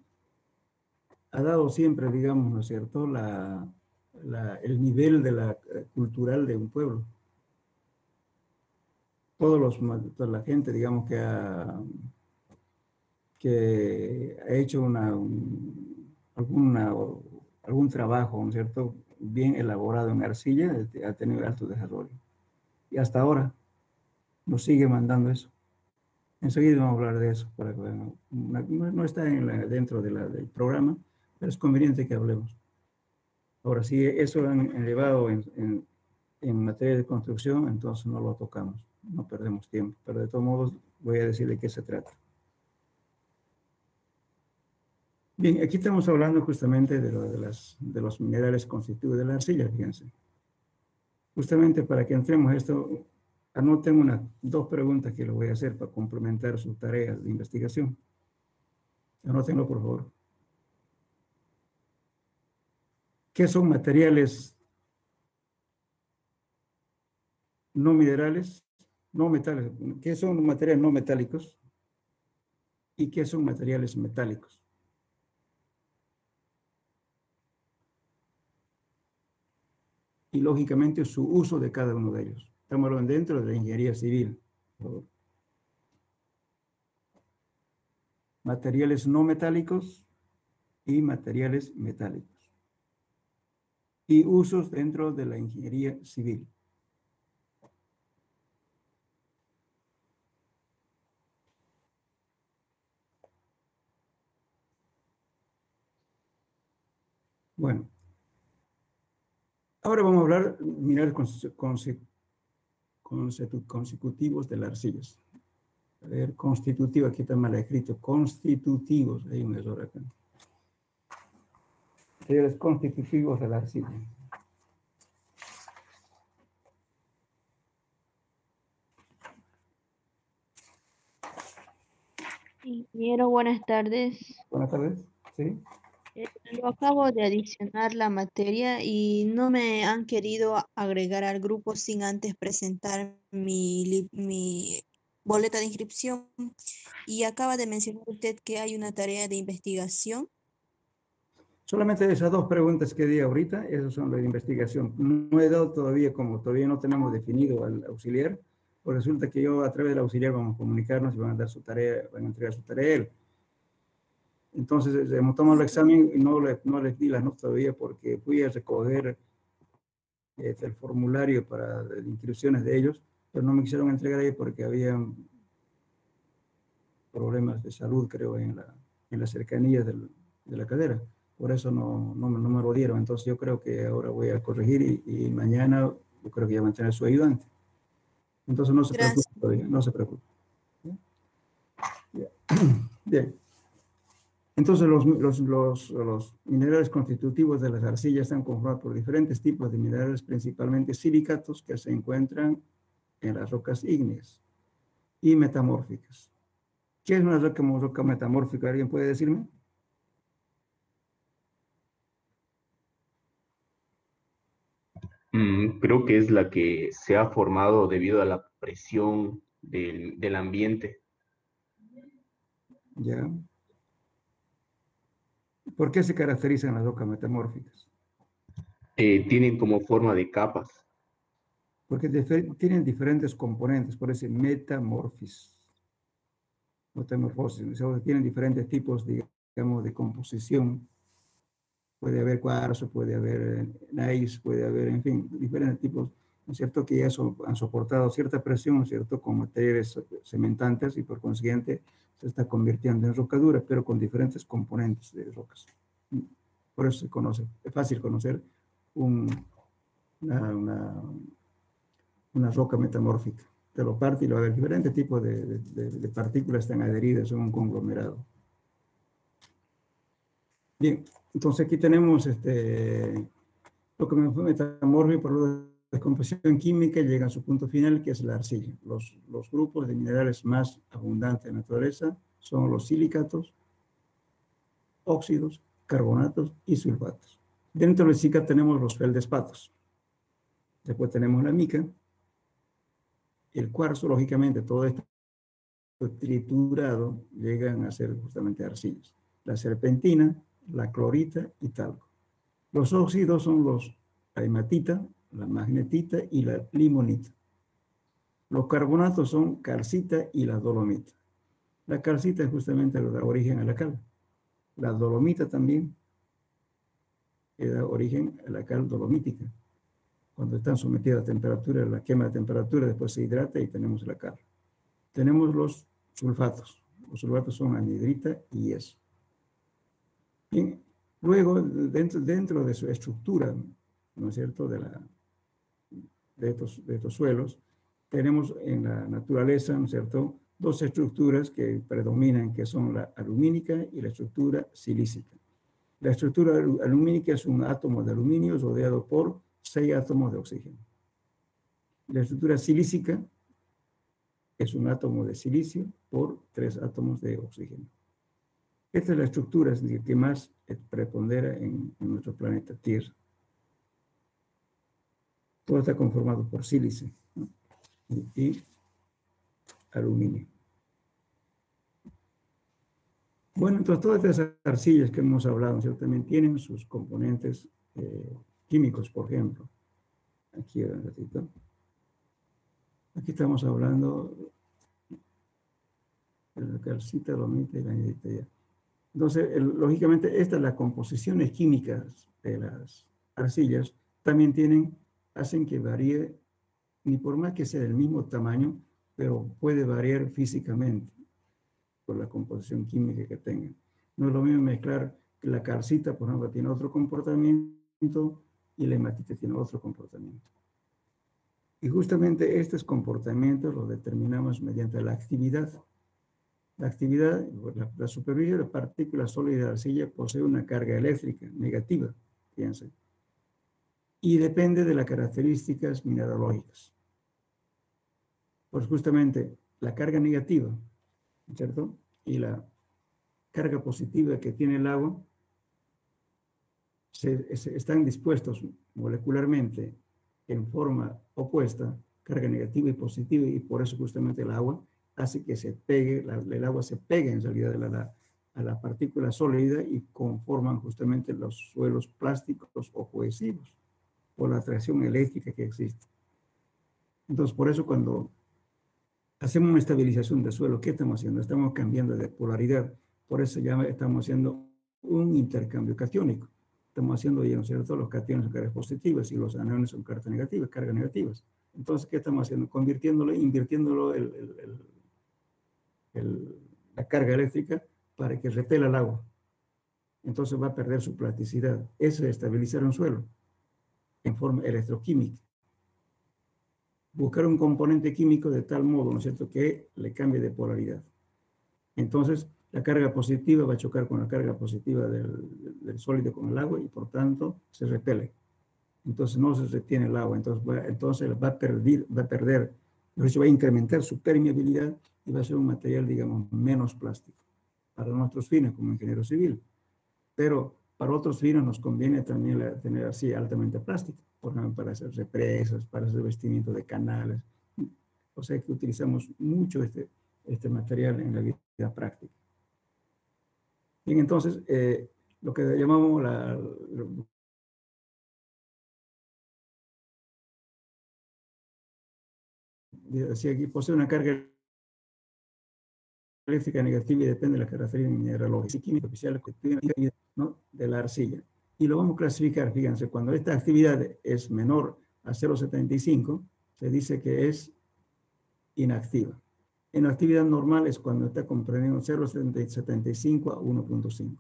ha dado siempre, digamos, ¿no es cierto?, el nivel de cultural de un pueblo. Toda la gente, digamos, que ha hecho algún trabajo, ¿no es cierto?, bien elaborado en arcilla, ha tenido alto desarrollo. Y hasta ahora nos sigue mandando eso. Enseguida vamos a hablar de eso, para que no está dentro del programa, pero es conveniente que hablemos. Ahora, si eso lo han elevado en materia de construcción, entonces no lo tocamos, no perdemos tiempo, pero de todos modos voy a decir de qué se trata. Bien, aquí estamos hablando justamente de los minerales constituidos de la arcilla, fíjense. Justamente para que entremos a esto, anoten dos preguntas que les voy a hacer para complementar sus tareas de investigación. Anótenlo, por favor. ¿Qué son materiales no minerales, no metales? ¿Qué son materiales no metálicos? ¿Y qué son materiales metálicos? Y lógicamente su uso de cada uno de ellos. Estamos hablando dentro de la ingeniería civil. Por favor. Materiales no metálicos y materiales metálicos. Y usos dentro de la ingeniería civil. Bueno, ahora vamos a hablar minerales consecutivos de las arcillas. A ver, constitutivo, aquí está mal escrito, constitutivos, hay un error acá. Materiales constitutivos de la arcilla. Ingeniero, buenas tardes. Buenas tardes, ¿sí? Yo acabo de adicionar la materia y no me han querido agregar al grupo sin antes presentar mi boleta de inscripción. Y acaba de mencionar usted que hay una tarea de investigación. Solamente esas dos preguntas que di ahorita, esas son las de investigación. No he dado todavía, como todavía no tenemos definido al auxiliar, pues resulta que yo a través del auxiliar vamos a comunicarnos y van a dar su tarea, van a entregar su tarea a él. Entonces, hemos tomado el examen y no les di las notas todavía porque fui a recoger el formulario para las inscripciones de ellos, pero no me quisieron entregar ahí porque había problemas de salud, creo, en la cercanía de la cadera. Por eso no me lo dieron. Entonces yo creo que ahora voy a corregir y mañana yo creo que ya van a tener su ayudante. Entonces no se preocupe todavía, no se preocupe. Bien. Entonces los minerales constitutivos de las arcillas están conformados por diferentes tipos de minerales, principalmente silicatos, que se encuentran en las rocas ígneas y metamórficas. ¿Qué es una roca metamórfica? ¿Alguien puede decirme? Creo que es la que se ha formado debido a la presión del ambiente. Ya. ¿Por qué se caracterizan las rocas metamórficas? Tienen como forma de capas. Porque tienen diferentes componentes, por eso metamorfosis. Metamorfosis, o sea, tienen diferentes tipos, digamos, de composición. Puede haber cuarzo, puede haber gneiss, puede haber, en fin, diferentes tipos, ¿no es cierto?, que ya han soportado cierta presión, ¿no es cierto?, con materiales cementantes y por consiguiente se está convirtiendo en roca dura, pero con diferentes componentes de rocas. Por eso se conoce, es fácil conocer una roca metamórfica. Te lo parte y lo va a ver diferentes tipos de partículas están adheridas en un conglomerado. Bien, entonces aquí tenemos lo que me fue metamorfia por la descomposición química llega a su punto final, que es la arcilla. Los grupos de minerales más abundantes en la naturaleza son los silicatos, óxidos, carbonatos y sulfatos. Dentro del sílica tenemos los feldespatos. Después tenemos la mica, el cuarzo, lógicamente, todo esto triturado llegan a ser justamente arcillas. La serpentina, la clorita y talco. Los óxidos son la hematita, la magnetita y la limonita. Los carbonatos son calcita y la dolomita. La calcita es justamente lo que da origen a la cal. La dolomita también da origen a la cal dolomítica. Cuando están sometidas a temperatura, la quema de temperatura, después se hidrata y tenemos la cal. Tenemos los sulfatos. Los sulfatos son anhidrita y yeso. Bien, luego, dentro de su estructura, ¿no es cierto?, de estos suelos, tenemos en la naturaleza, ¿no es cierto?, dos estructuras que predominan, que son la alumínica y la estructura silícica. La estructura alumínica es un átomo de aluminio rodeado por 6 átomos de oxígeno. La estructura silícica es un átomo de silicio por 3 átomos de oxígeno. Esta es la estructura que más prepondera en nuestro planeta Tierra. Todo está conformado por sílice, ¿no?, y aluminio. Bueno, entonces todas estas arcillas que hemos hablado, ¿cierto?, también tienen sus componentes químicos, por ejemplo. Aquí un ratito. Aquí estamos hablando de la calcita, dolomita y la anhidrita. Entonces, lógicamente, las composiciones químicas de las arcillas también hacen que varíe, ni por más que sea del mismo tamaño, pero puede variar físicamente por la composición química que tengan. No es lo mismo mezclar que la calcita, por ejemplo, tiene otro comportamiento y la hematita tiene otro comportamiento. Y justamente estos comportamientos los determinamos mediante la actividad. La actividad, la superficie de partículas sólidas de la arcilla posee una carga eléctrica negativa, fíjense, y depende de las características mineralógicas. Pues justamente la carga negativa, ¿cierto? Y la carga positiva que tiene el agua están dispuestos molecularmente en forma opuesta, carga negativa y positiva, y por eso justamente el agua hace que se pegue, el agua se pegue en realidad a la partícula sólida y conforman justamente los suelos plásticos o cohesivos por la atracción eléctrica que existe. Entonces, por eso cuando hacemos una estabilización del suelo, ¿qué estamos haciendo? Estamos cambiando de polaridad. Por eso ya estamos haciendo un intercambio catiónico. Estamos haciendo, ¿no es cierto? Los cationes son cargas positivas y los aniones son cargas negativas. Entonces, ¿qué estamos haciendo? Invirtiéndolo la carga eléctrica para que repela el agua. Entonces va a perder su plasticidad. Eso es estabilizar un suelo en forma electroquímica. Buscar un componente químico de tal modo, ¿no es cierto?, que le cambie de polaridad. Entonces, la carga positiva va a chocar con la carga positiva del sólido con el agua y por tanto se repele. Entonces no se retiene el agua, entonces va a perder, va a incrementar su permeabilidad y va a ser un material, digamos, menos plástico para nuestros fines como ingeniero civil. Pero para otros fines nos conviene también tener así altamente plástico, por ejemplo, para hacer represas, para hacer revestimiento de canales. O sea que utilizamos mucho este material en la vida práctica. Bien, entonces, lo que llamamos decía aquí, posee una carga eléctrica negativa y depende de la característica mineralógica y química oficial, ¿no?, de la arcilla. Y lo vamos a clasificar, fíjense, cuando esta actividad es menor a 0,75, se dice que es inactiva. En la actividad normal es cuando está comprendiendo 0,75 a 1,5.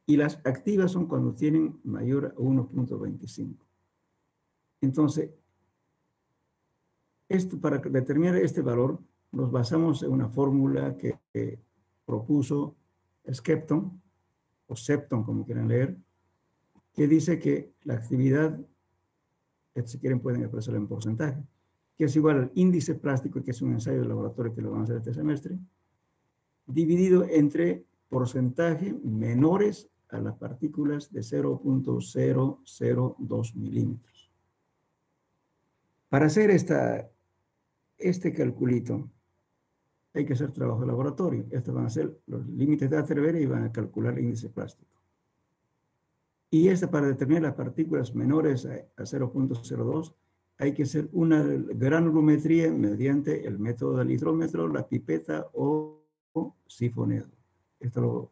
Y las activas son cuando tienen mayor a 1,25. Entonces, para determinar este valor, nos basamos en una fórmula que propuso Skepton, o Septon, como quieran leer, que dice que la actividad, si quieren pueden expresarla en porcentaje, que es igual al índice plástico, que es un ensayo de laboratorio que lo vamos a hacer este semestre, dividido entre porcentaje menores a las partículas de 0,002 milímetros. Para hacer este calculito, hay que hacer trabajo de laboratorio. Estos van a ser los límites de Atterbury y van a calcular el índice plástico. Y para determinar las partículas menores a 0,02, hay que hacer una granulometría mediante el método del hidrómetro, la pipeta o sifoneo. Esto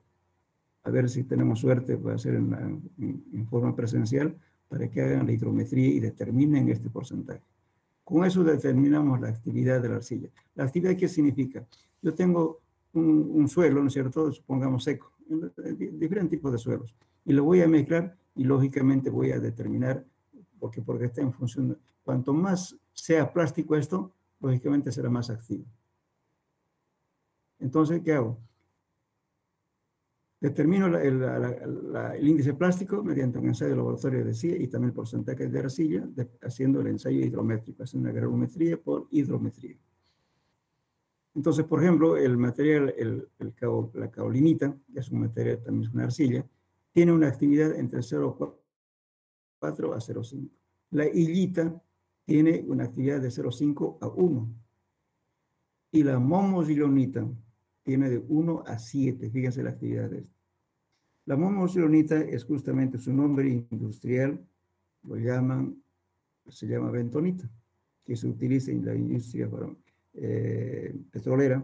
a ver si tenemos suerte para hacer en forma presencial para que hagan la hidrometría y determinen este porcentaje. Con eso determinamos la actividad de la arcilla. ¿La actividad qué significa? Yo tengo un suelo, ¿no es cierto?, supongamos seco, diferentes tipos de suelos, y lo voy a mezclar y lógicamente voy a determinar, porque está en función, cuanto más sea plástico esto, lógicamente será más activo. Entonces, ¿qué hago? Determino el índice plástico mediante un ensayo de laboratorio de CIA y también el porcentaje de arcilla, haciendo el ensayo hidrométrico, haciendo una granulometría por hidrometría. Entonces, por ejemplo, el material, la kaolinita, que es un material también, es una arcilla, tiene una actividad entre 0,4 a 0,5. La illita tiene una actividad de 0,5 a 1. Y la momozilonita tiene de 1 a 7. Fíjense la actividad de esto. La momozilonita es justamente su nombre industrial, se llama bentonita, que se utiliza en la industria petrolera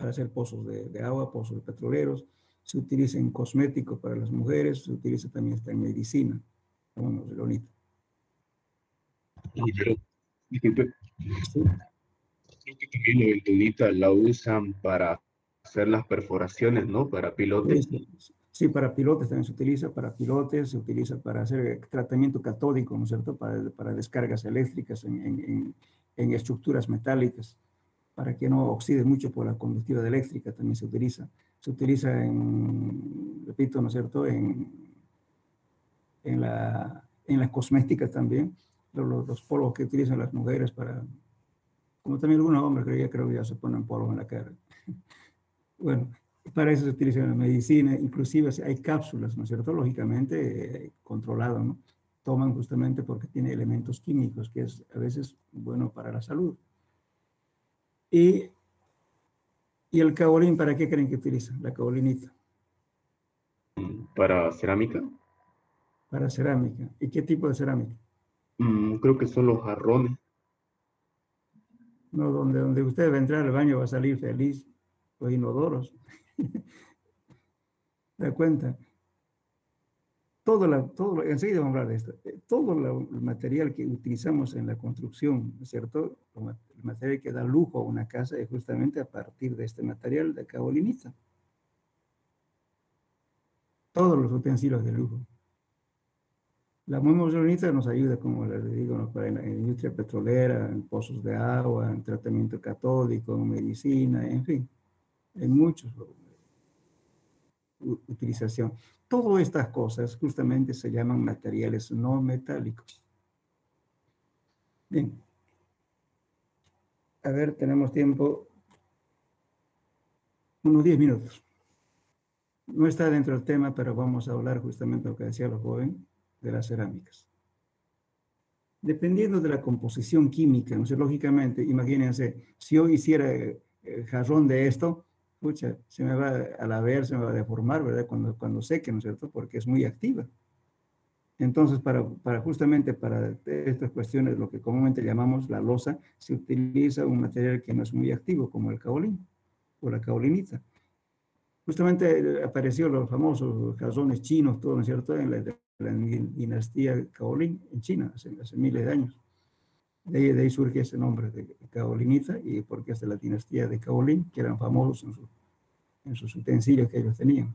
para hacer pozos de agua, pozos petroleros, se utiliza en cosméticos para las mujeres, se utiliza también hasta en medicina, como Leonita. Pero, disculpe, Sí, creo que también la bentonita la usan para hacer las perforaciones, ¿no? Para pilotes. sí, para pilotes también se utiliza para hacer tratamiento catódico, ¿no es cierto? Para descargas eléctricas en estructuras metálicas, para que no oxide mucho por la conductividad eléctrica, también se utiliza. Se utiliza repito, ¿no es cierto?, en las cosméticas también, los polvos que utilizan las mujeres para, como también algunos hombres creo que ya se ponen polvos en la cara. Bueno, para eso se utiliza en la medicina, inclusive hay cápsulas, ¿no es cierto?, lógicamente controladas, ¿no? Toman justamente porque tiene elementos químicos, que es a veces bueno para la salud. Y el caolín, ¿para qué creen que utiliza la caolinita? Para cerámica. Para cerámica. ¿Y qué tipo de cerámica? Creo que son los jarrones. No, donde usted va a entrar al baño va a salir feliz, los inodoros. ¿Se da cuenta? Enseguida vamos a hablar de esto. Todo el material que utilizamos en la construcción, ¿no es cierto? El material que da lujo a una casa es justamente a partir de este material de caolinita. Todos los utensilios de lujo. La monozolinita nos ayuda, como les digo, ¿no?, para en la industria petrolera, en pozos de agua, en tratamiento catódico, en medicina, en fin, en muchos utilización. Todas estas cosas justamente se llaman materiales no metálicos. Bien. A ver, tenemos tiempo. Unos 10 minutos. No está dentro del tema, pero vamos a hablar justamente de lo que decía los jóvenes, de las cerámicas. Dependiendo de la composición química, ¿no? Lógicamente, imagínense, si yo hiciera jarrón de esto, pucha, se me va se me va a deformar, ¿verdad? Cuando seque, ¿no es cierto? Porque es muy activa. Entonces, justamente para estas cuestiones, lo que comúnmente llamamos la loza, se utiliza un material que no es muy activo, como el caolín o la caolinita. Justamente apareció los famosos jarrones chinos, todo, ¿no es cierto?, en la dinastía Kaolin en China, hace miles de años. De ahí surge ese nombre de caolinita, y porque es de la dinastía de Kaolin, que eran famosos en sus utensilios que ellos tenían.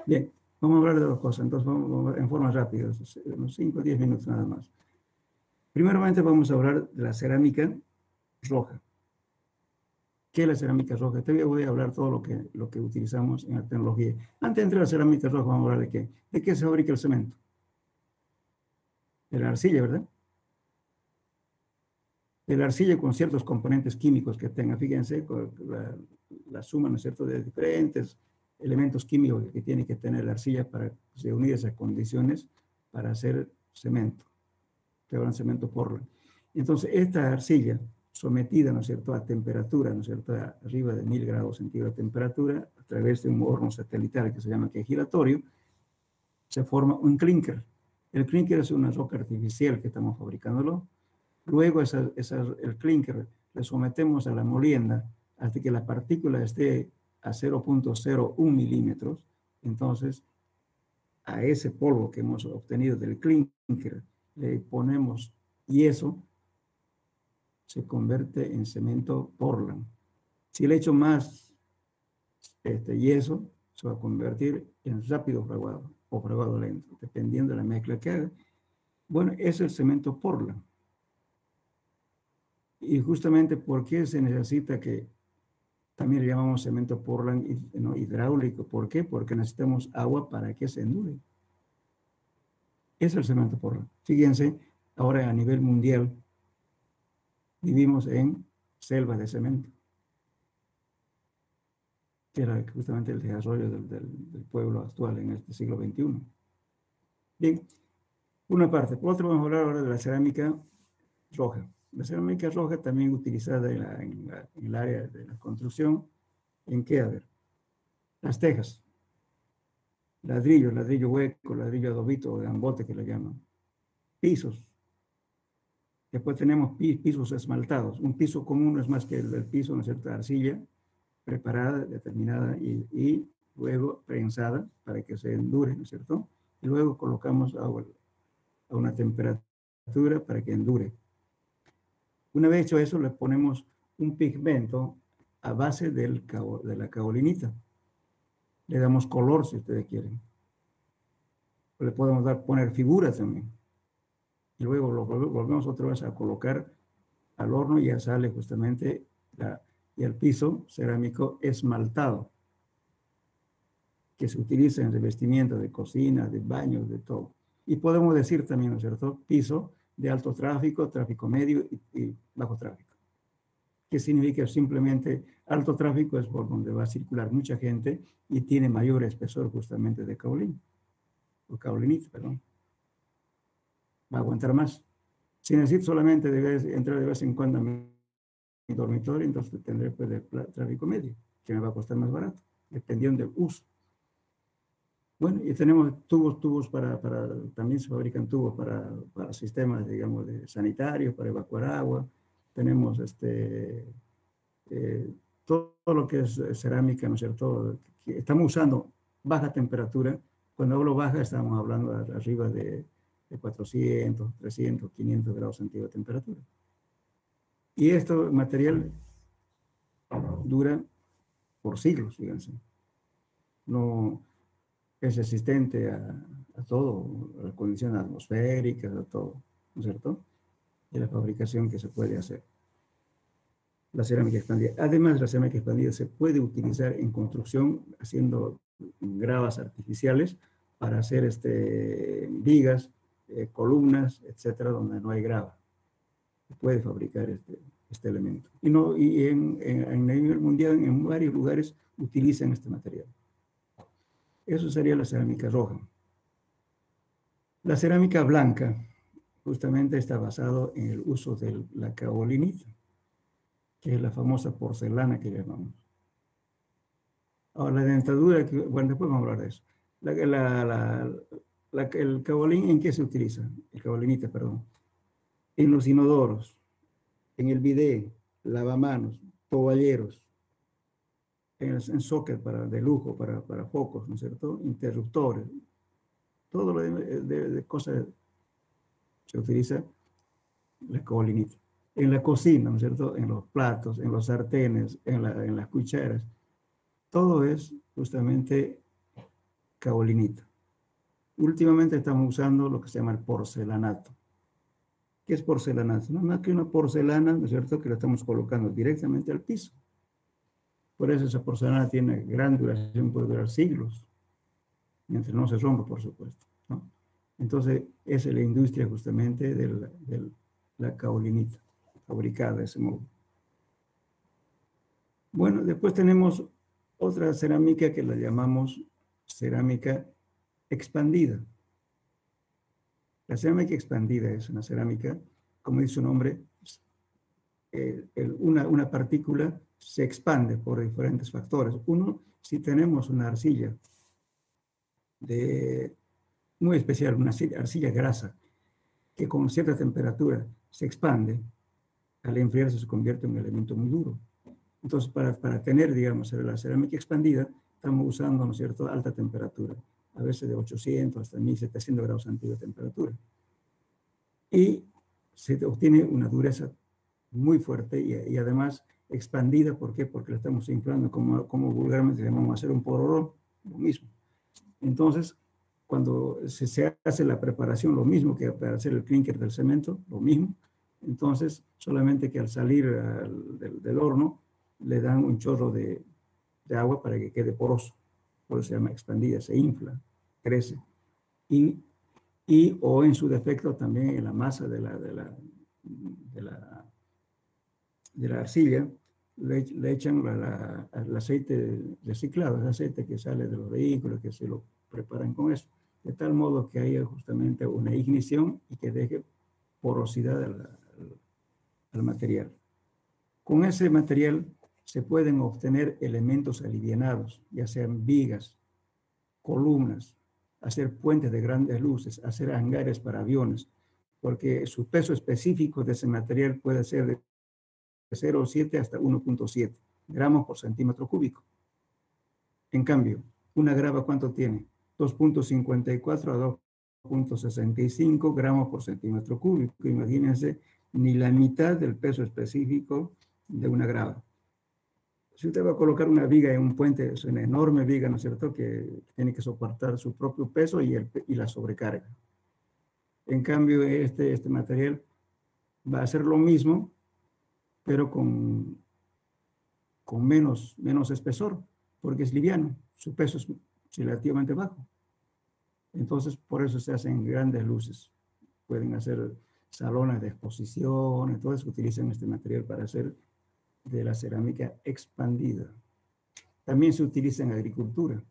Bien, vamos a hablar de dos cosas, entonces vamos en forma rápida, unos 5 o 10 minutos nada más. Primeramente vamos a hablar de la cerámica roja. ¿Qué es la cerámica roja? Te voy a hablar todo lo que utilizamos en la tecnología. Antes de entrar a la cerámica roja, vamos a hablar de qué se fabrica el cemento. De la arcilla, ¿verdad? De la arcilla con ciertos componentes químicos que tenga. Fíjense, con la suma, ¿no es cierto?, de diferentes elementos químicos que tiene que tener la arcilla para reunir esas condiciones para hacer cemento. Que hablan cemento Portland. Entonces, esta arcilla sometida, ¿no es cierto?, a temperatura, ¿no es cierto?, arriba de 1000 grados centígrados de temperatura, a través de un horno satelital que se llama que giratorio, se forma un clinker. El clinker es una roca artificial que estamos fabricándolo. Luego el clinker le sometemos a la molienda hasta que la partícula esté a 0.01 milímetros. Entonces, a ese polvo que hemos obtenido del clinker le ponemos yeso, se convierte en cemento Portland. Si le echo más yeso, se va a convertir en rápido fraguado o fraguado lento, dependiendo de la mezcla que haga. Bueno, es el cemento Portland. Y justamente, ¿por qué se necesita que también le llamamos cemento Portland, ¿no?, hidráulico? ¿Por qué? Porque necesitamos agua para que se endure. Es el cemento Portland. Fíjense, ahora a nivel mundial, vivimos en selva de cemento, que era justamente el desarrollo del pueblo actual en este siglo XXI. Bien, una parte. Por otro, vamos a hablar ahora de la cerámica roja. La cerámica roja también utilizada en el área de la construcción. ¿En qué? A ver, las tejas, ladrillo hueco, ladrillo adobito o gambote que le llaman, pisos. Después tenemos pisos esmaltados. Un piso común no es más que el piso, ¿no es cierto?, de arcilla, preparada, determinada y luego prensada para que se endure, ¿no es cierto? Y luego colocamos a una temperatura para que endure. Una vez hecho eso, le ponemos un pigmento a base de la kaolinita. Le damos color si ustedes quieren. Le podemos poner figuras también. Y luego lo volvemos otra vez a colocar al horno y ya sale justamente y el piso cerámico esmaltado, que se utiliza en revestimiento de cocina, de baños, de todo. Y podemos decir también, ¿no es cierto?, piso de alto tráfico, tráfico medio y bajo tráfico. ¿Qué significa? Simplemente alto tráfico es por donde va a circular mucha gente y tiene mayor espesor justamente de kaolín, o kaolinita, perdón. Va a aguantar más. Si necesito solamente entrar de vez en cuando a mi dormitorio, entonces tendré pues de tráfico medio, que me va a costar más barato, dependiendo del uso. Bueno, y tenemos tubos también se fabrican tubos para sistemas, digamos, de sanitarios, para evacuar agua. Tenemos todo lo que es cerámica, ¿no es cierto? Estamos usando baja temperatura. Cuando hablo baja, estamos hablando arriba de 400, 300, 500 grados centígrados de temperatura. Y este material dura por siglos, fíjense. No es resistente a todo, a las condiciones atmosféricas, a todo, ¿no es cierto? De la fabricación que se puede hacer. La cerámica expandida. Además, la cerámica expandida se puede utilizar en construcción haciendo gravas artificiales para hacer vigas, columnas, etcétera, donde no hay grava. Se puede fabricar este elemento. Y en nivel mundial, en varios lugares, utilizan este material. Eso sería la cerámica roja. La cerámica blanca justamente está basado en el uso de la kaolinita, que es la famosa porcelana que llamamos. Ahora, la dentadura, bueno, después vamos a hablar de eso. El kaolín, ¿en qué se utiliza? El kaolinita, perdón. En los inodoros, en el bidet, lavamanos, toalleros, en socket de lujo, para focos, ¿no es cierto? Interruptores, todo lo de cosas se utiliza la kaolinita. En la cocina, ¿no es cierto? En los platos, en los sartenes, en las cucharas, todo es justamente kaolinita. Últimamente estamos usando lo que se llama el porcelanato. ¿Qué es porcelanato? No más que una porcelana, ¿no es cierto?, que la estamos colocando directamente al piso. Por eso esa porcelana tiene gran duración, puede durar siglos, mientras no se rompa, por supuesto, ¿no? Entonces, esa es la industria justamente de la kaolinita, fabricada de ese modo. Bueno, después tenemos otra cerámica que la llamamos cerámica expandida. La cerámica expandida es una cerámica, como dice su nombre, una partícula se expande por diferentes factores. Uno, si tenemos una arcilla muy especial, una arcilla grasa, que con cierta temperatura se expande, al enfriarse se convierte en un elemento muy duro. Entonces, para tener, digamos, la cerámica expandida, estamos usando, ¿no es cierto?, alta temperatura, a veces de 800 hasta 1700 grados centígrados de temperatura. Y se obtiene una dureza muy fuerte y además expandida. ¿Por qué? Porque la estamos inflando, como vulgarmente llamamos hacer un pororó, lo mismo. Entonces, cuando se hace la preparación, lo mismo que para hacer el clinker del cemento, lo mismo. Entonces, solamente que al salir del horno, le dan un chorro de agua para que quede poroso. Por eso se llama expandida, se infla, crece. O en su defecto también en la masa de la arcilla, le echan el aceite reciclado, el aceite que sale de los vehículos, que se lo preparan con eso, de tal modo que haya justamente una ignición y que deje porosidad al material. Con ese material se pueden obtener elementos alivianados, ya sean vigas, columnas, hacer puentes de grandes luces, hacer hangares para aviones, porque su peso específico de ese material puede ser de 0,7 hasta 1,7. gramos por centímetro cúbico. En cambio, una grava, ¿cuánto tiene? 2.54 a 2.65 gramos por centímetro cúbico. Imagínense, ni la mitad del peso específico de una grava. Si usted va a colocar una viga en un puente, es una enorme viga, ¿no es cierto?, que tiene que soportar su propio peso y la sobrecarga. En cambio, este material va a hacer lo mismo, pero con menos espesor, porque es liviano, su peso es relativamente bajo. Entonces, por eso se hacen grandes luces. Pueden hacer salones de exposición, entonces utilizan este material para hacer de la cerámica expandida. También se utiliza en agricultura.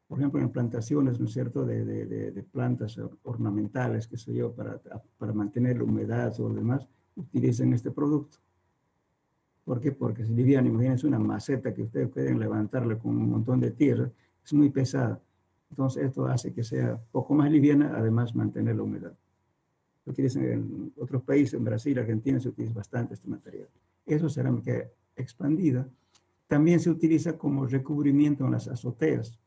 Por ejemplo, en plantaciones, ¿no es cierto?, de plantas ornamentales, qué sé yo, para mantener la humedad o lo demás, utilizan este producto. ¿Por qué? Porque es liviano. Imagínense una maceta que ustedes pueden levantarle con un montón de tierra, es muy pesada. Entonces, esto hace que sea poco más liviana, además mantener la humedad. Lo utilizan en otros países, en Brasil, Argentina, se utiliza bastante este material. Eso es cerámica expandida. También se utiliza como recubrimiento en las azoteas.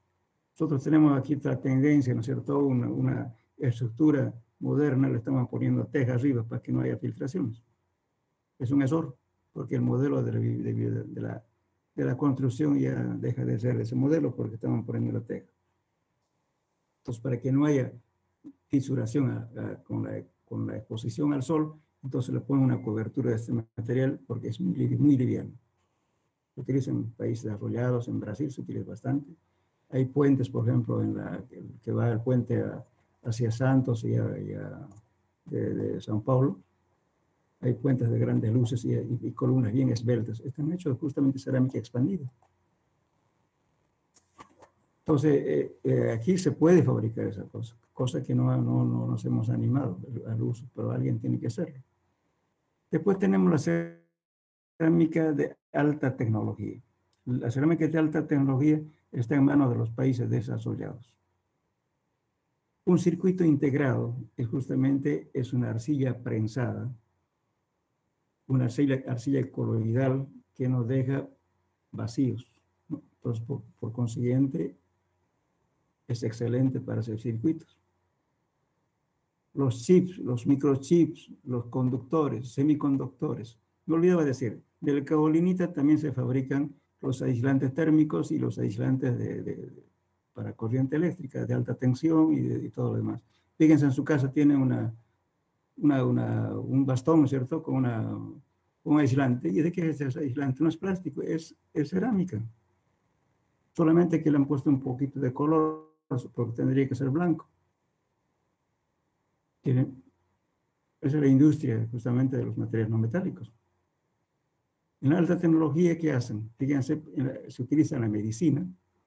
Nosotros tenemos aquí otra tendencia, ¿no es cierto?, una estructura moderna, le estamos poniendo teja arriba para que no haya filtraciones. Es un error, porque el modelo de la construcción ya deja de ser ese modelo porque estamos poniendo la teja. Entonces, para que no haya fisuración con la exposición al sol, entonces le ponen una cobertura de este material porque es muy liviano. Se utiliza en países desarrollados, en Brasil se utiliza bastante. Hay puentes, por ejemplo, que va el puente hacia Santos y de São Paulo. Hay puentes de grandes luces y columnas bien esbeltas. Están hechos justamente de cerámica expandida. Entonces, aquí se puede fabricar esa cosa que no nos hemos animado al uso, pero alguien tiene que hacerlo. Después tenemos la cerámica de alta tecnología. La cerámica de alta tecnología está en manos de los países desarrollados. Un circuito integrado es una arcilla prensada, una arcilla coloidal que nos deja vacíos, ¿no? Entonces, por consiguiente, es excelente para hacer circuitos. Los chips, los microchips, los conductores, semiconductores. Me olvidaba decir, de la caolinita también se fabrican los aislantes térmicos y los aislantes para corriente eléctrica, de alta tensión y todo lo demás. Fíjense, en su casa tiene un bastón, ¿no es cierto?, con un aislante. ¿Y de qué es ese aislante? No es plástico, es cerámica. Solamente que le han puesto un poquito de color, porque tendría que ser blanco. Esa es la industria justamente de los materiales no metálicos. En la alta tecnología, ¿qué hacen? Fíjense, se utiliza en la medicina,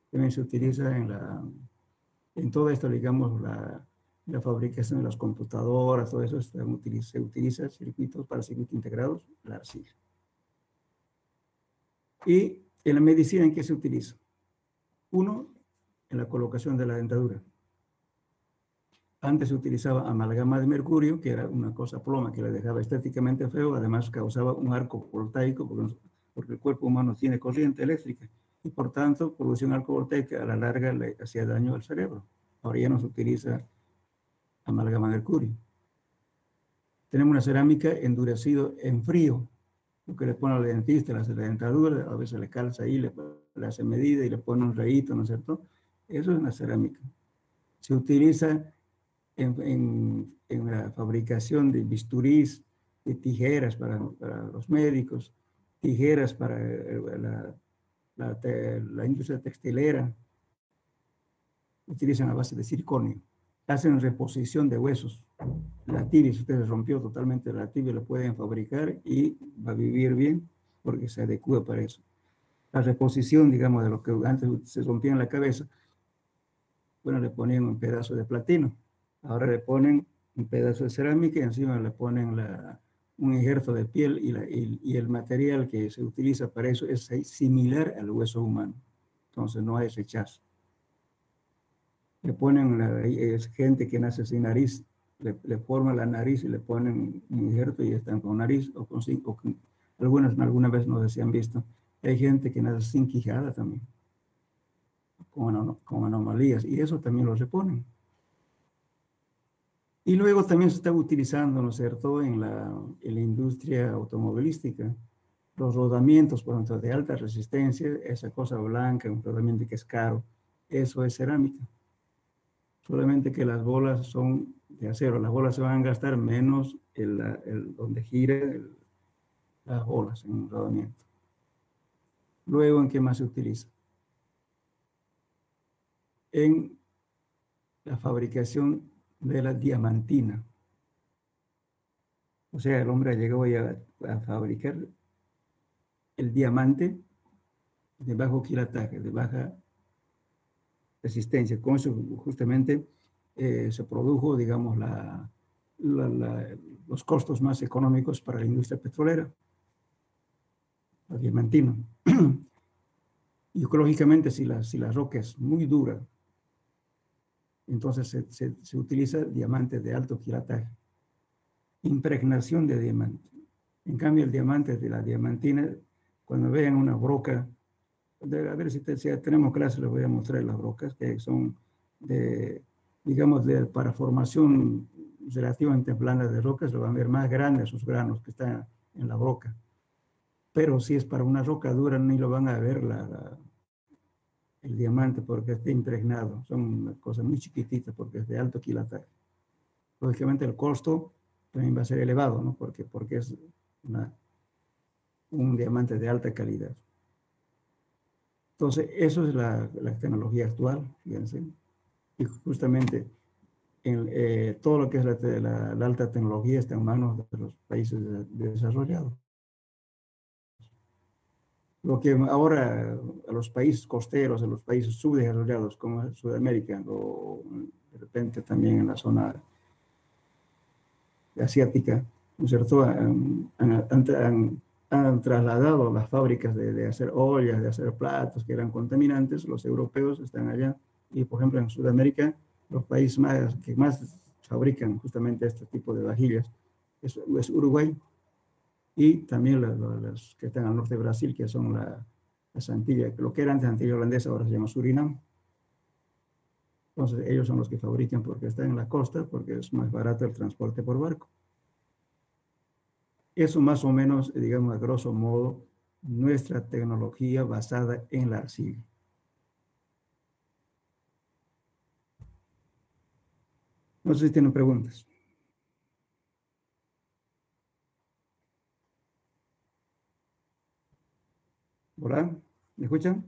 también se utiliza en todo esto, digamos, la fabricación de las computadoras, todo eso, se utiliza circuitos para circuitos integrados, la arcilla. Y en la medicina, ¿en qué se utiliza? Uno, en la colocación de la dentadura. Antes se utilizaba amalgama de mercurio, que era una cosa ploma que le dejaba estéticamente feo, además causaba un arco voltaico, porque el cuerpo humano tiene corriente eléctrica, y por tanto, producción arco voltaica a la larga le hacía daño al cerebro. Ahora ya no se utiliza amalgama de mercurio. Tenemos una cerámica endurecido en frío, lo que le pone al dentista, le hace la dentadura, a veces le calza ahí, le hace medida y le pone un rayito, ¿no es cierto? Eso es una cerámica. Se utiliza en la fabricación de bisturís, de tijeras para los médicos, tijeras para la industria textilera. Utilizan a base de circonio. Hacen reposición de huesos. La tibia, si usted se rompió totalmente la tibia, la pueden fabricar y va a vivir bien porque se adecua para eso. La reposición, digamos, de lo que antes se rompía en la cabeza, bueno, le ponían un pedazo de platino. Ahora le ponen un pedazo de cerámica y encima le ponen un injerto de piel y el material que se utiliza para eso es similar al hueso humano. Entonces no hay rechazo. Le ponen, es gente que nace sin nariz, le forman la nariz y le ponen un injerto y están con nariz alguna vez no sé si han visto Hay gente que nace sin quijada también, con anomalías, y eso también lo reponen. Y luego también se está utilizando, ¿no es cierto?, en la industria automovilística. Los rodamientos, por ejemplo, de alta resistencia, esa cosa blanca, un rodamiento que es caro, eso es cerámica. Solamente que las bolas son de acero. Las bolas se van a gastar menos donde gire las bolas en un rodamiento. Luego, ¿en qué más se utiliza? En la fabricación de la diamantina. O sea, el hombre llegó a fabricar el diamante de bajo quilataje, de baja resistencia. Con eso justamente se produjo, digamos, los costos más económicos para la industria petrolera, la diamantina. Y ecológicamente, si la roca es muy dura, entonces se utiliza diamante de alto quilataje. Impregnación de diamante. En cambio, el diamante de la diamantina, cuando vean una broca, a ver si tenemos clase, les voy a mostrar las brocas que son digamos, para formación relativamente blanda de rocas, lo van a ver más grandes sus granos que están en la broca. Pero si es para una roca dura, ni lo van a ver el diamante porque está impregnado. Son cosas muy chiquititas porque es de alto quilataje. Lógicamente el costo también va a ser elevado, ¿no? Porque es un diamante de alta calidad. Entonces, eso es la tecnología actual, fíjense. Y justamente todo lo que es la alta tecnología está en manos de los países desarrollados. Lo que ahora a los países costeros, a los países subdesarrollados como Sudamérica o de repente también en la zona asiática, ¿no es cierto?, han trasladado las fábricas de hacer ollas, de hacer platos que eran contaminantes. Los europeos están allá y, por ejemplo, en Sudamérica, los países que más fabrican justamente este tipo de vajillas es Uruguay y también las que están al norte de Brasil, que son las Antillas, lo que era antes Antilla Holandesa, ahora se llama Surinam. Entonces, ellos son los que fabrican porque están en la costa, porque es más barato el transporte por barco. Eso más o menos, digamos, a grosso modo, nuestra tecnología basada en la arcilla. No sé si tienen preguntas. ¿Hola? ¿Me escuchan?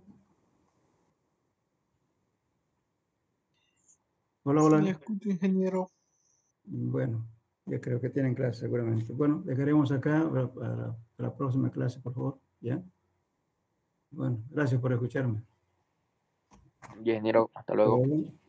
Hola, hola. Sí, escucho, ingeniero. Bueno, ya creo que tienen clase seguramente. Bueno, dejaremos acá para la próxima clase, por favor. ¿Ya? Bueno, gracias por escucharme. Ingeniero, hasta Hasta luego. luego.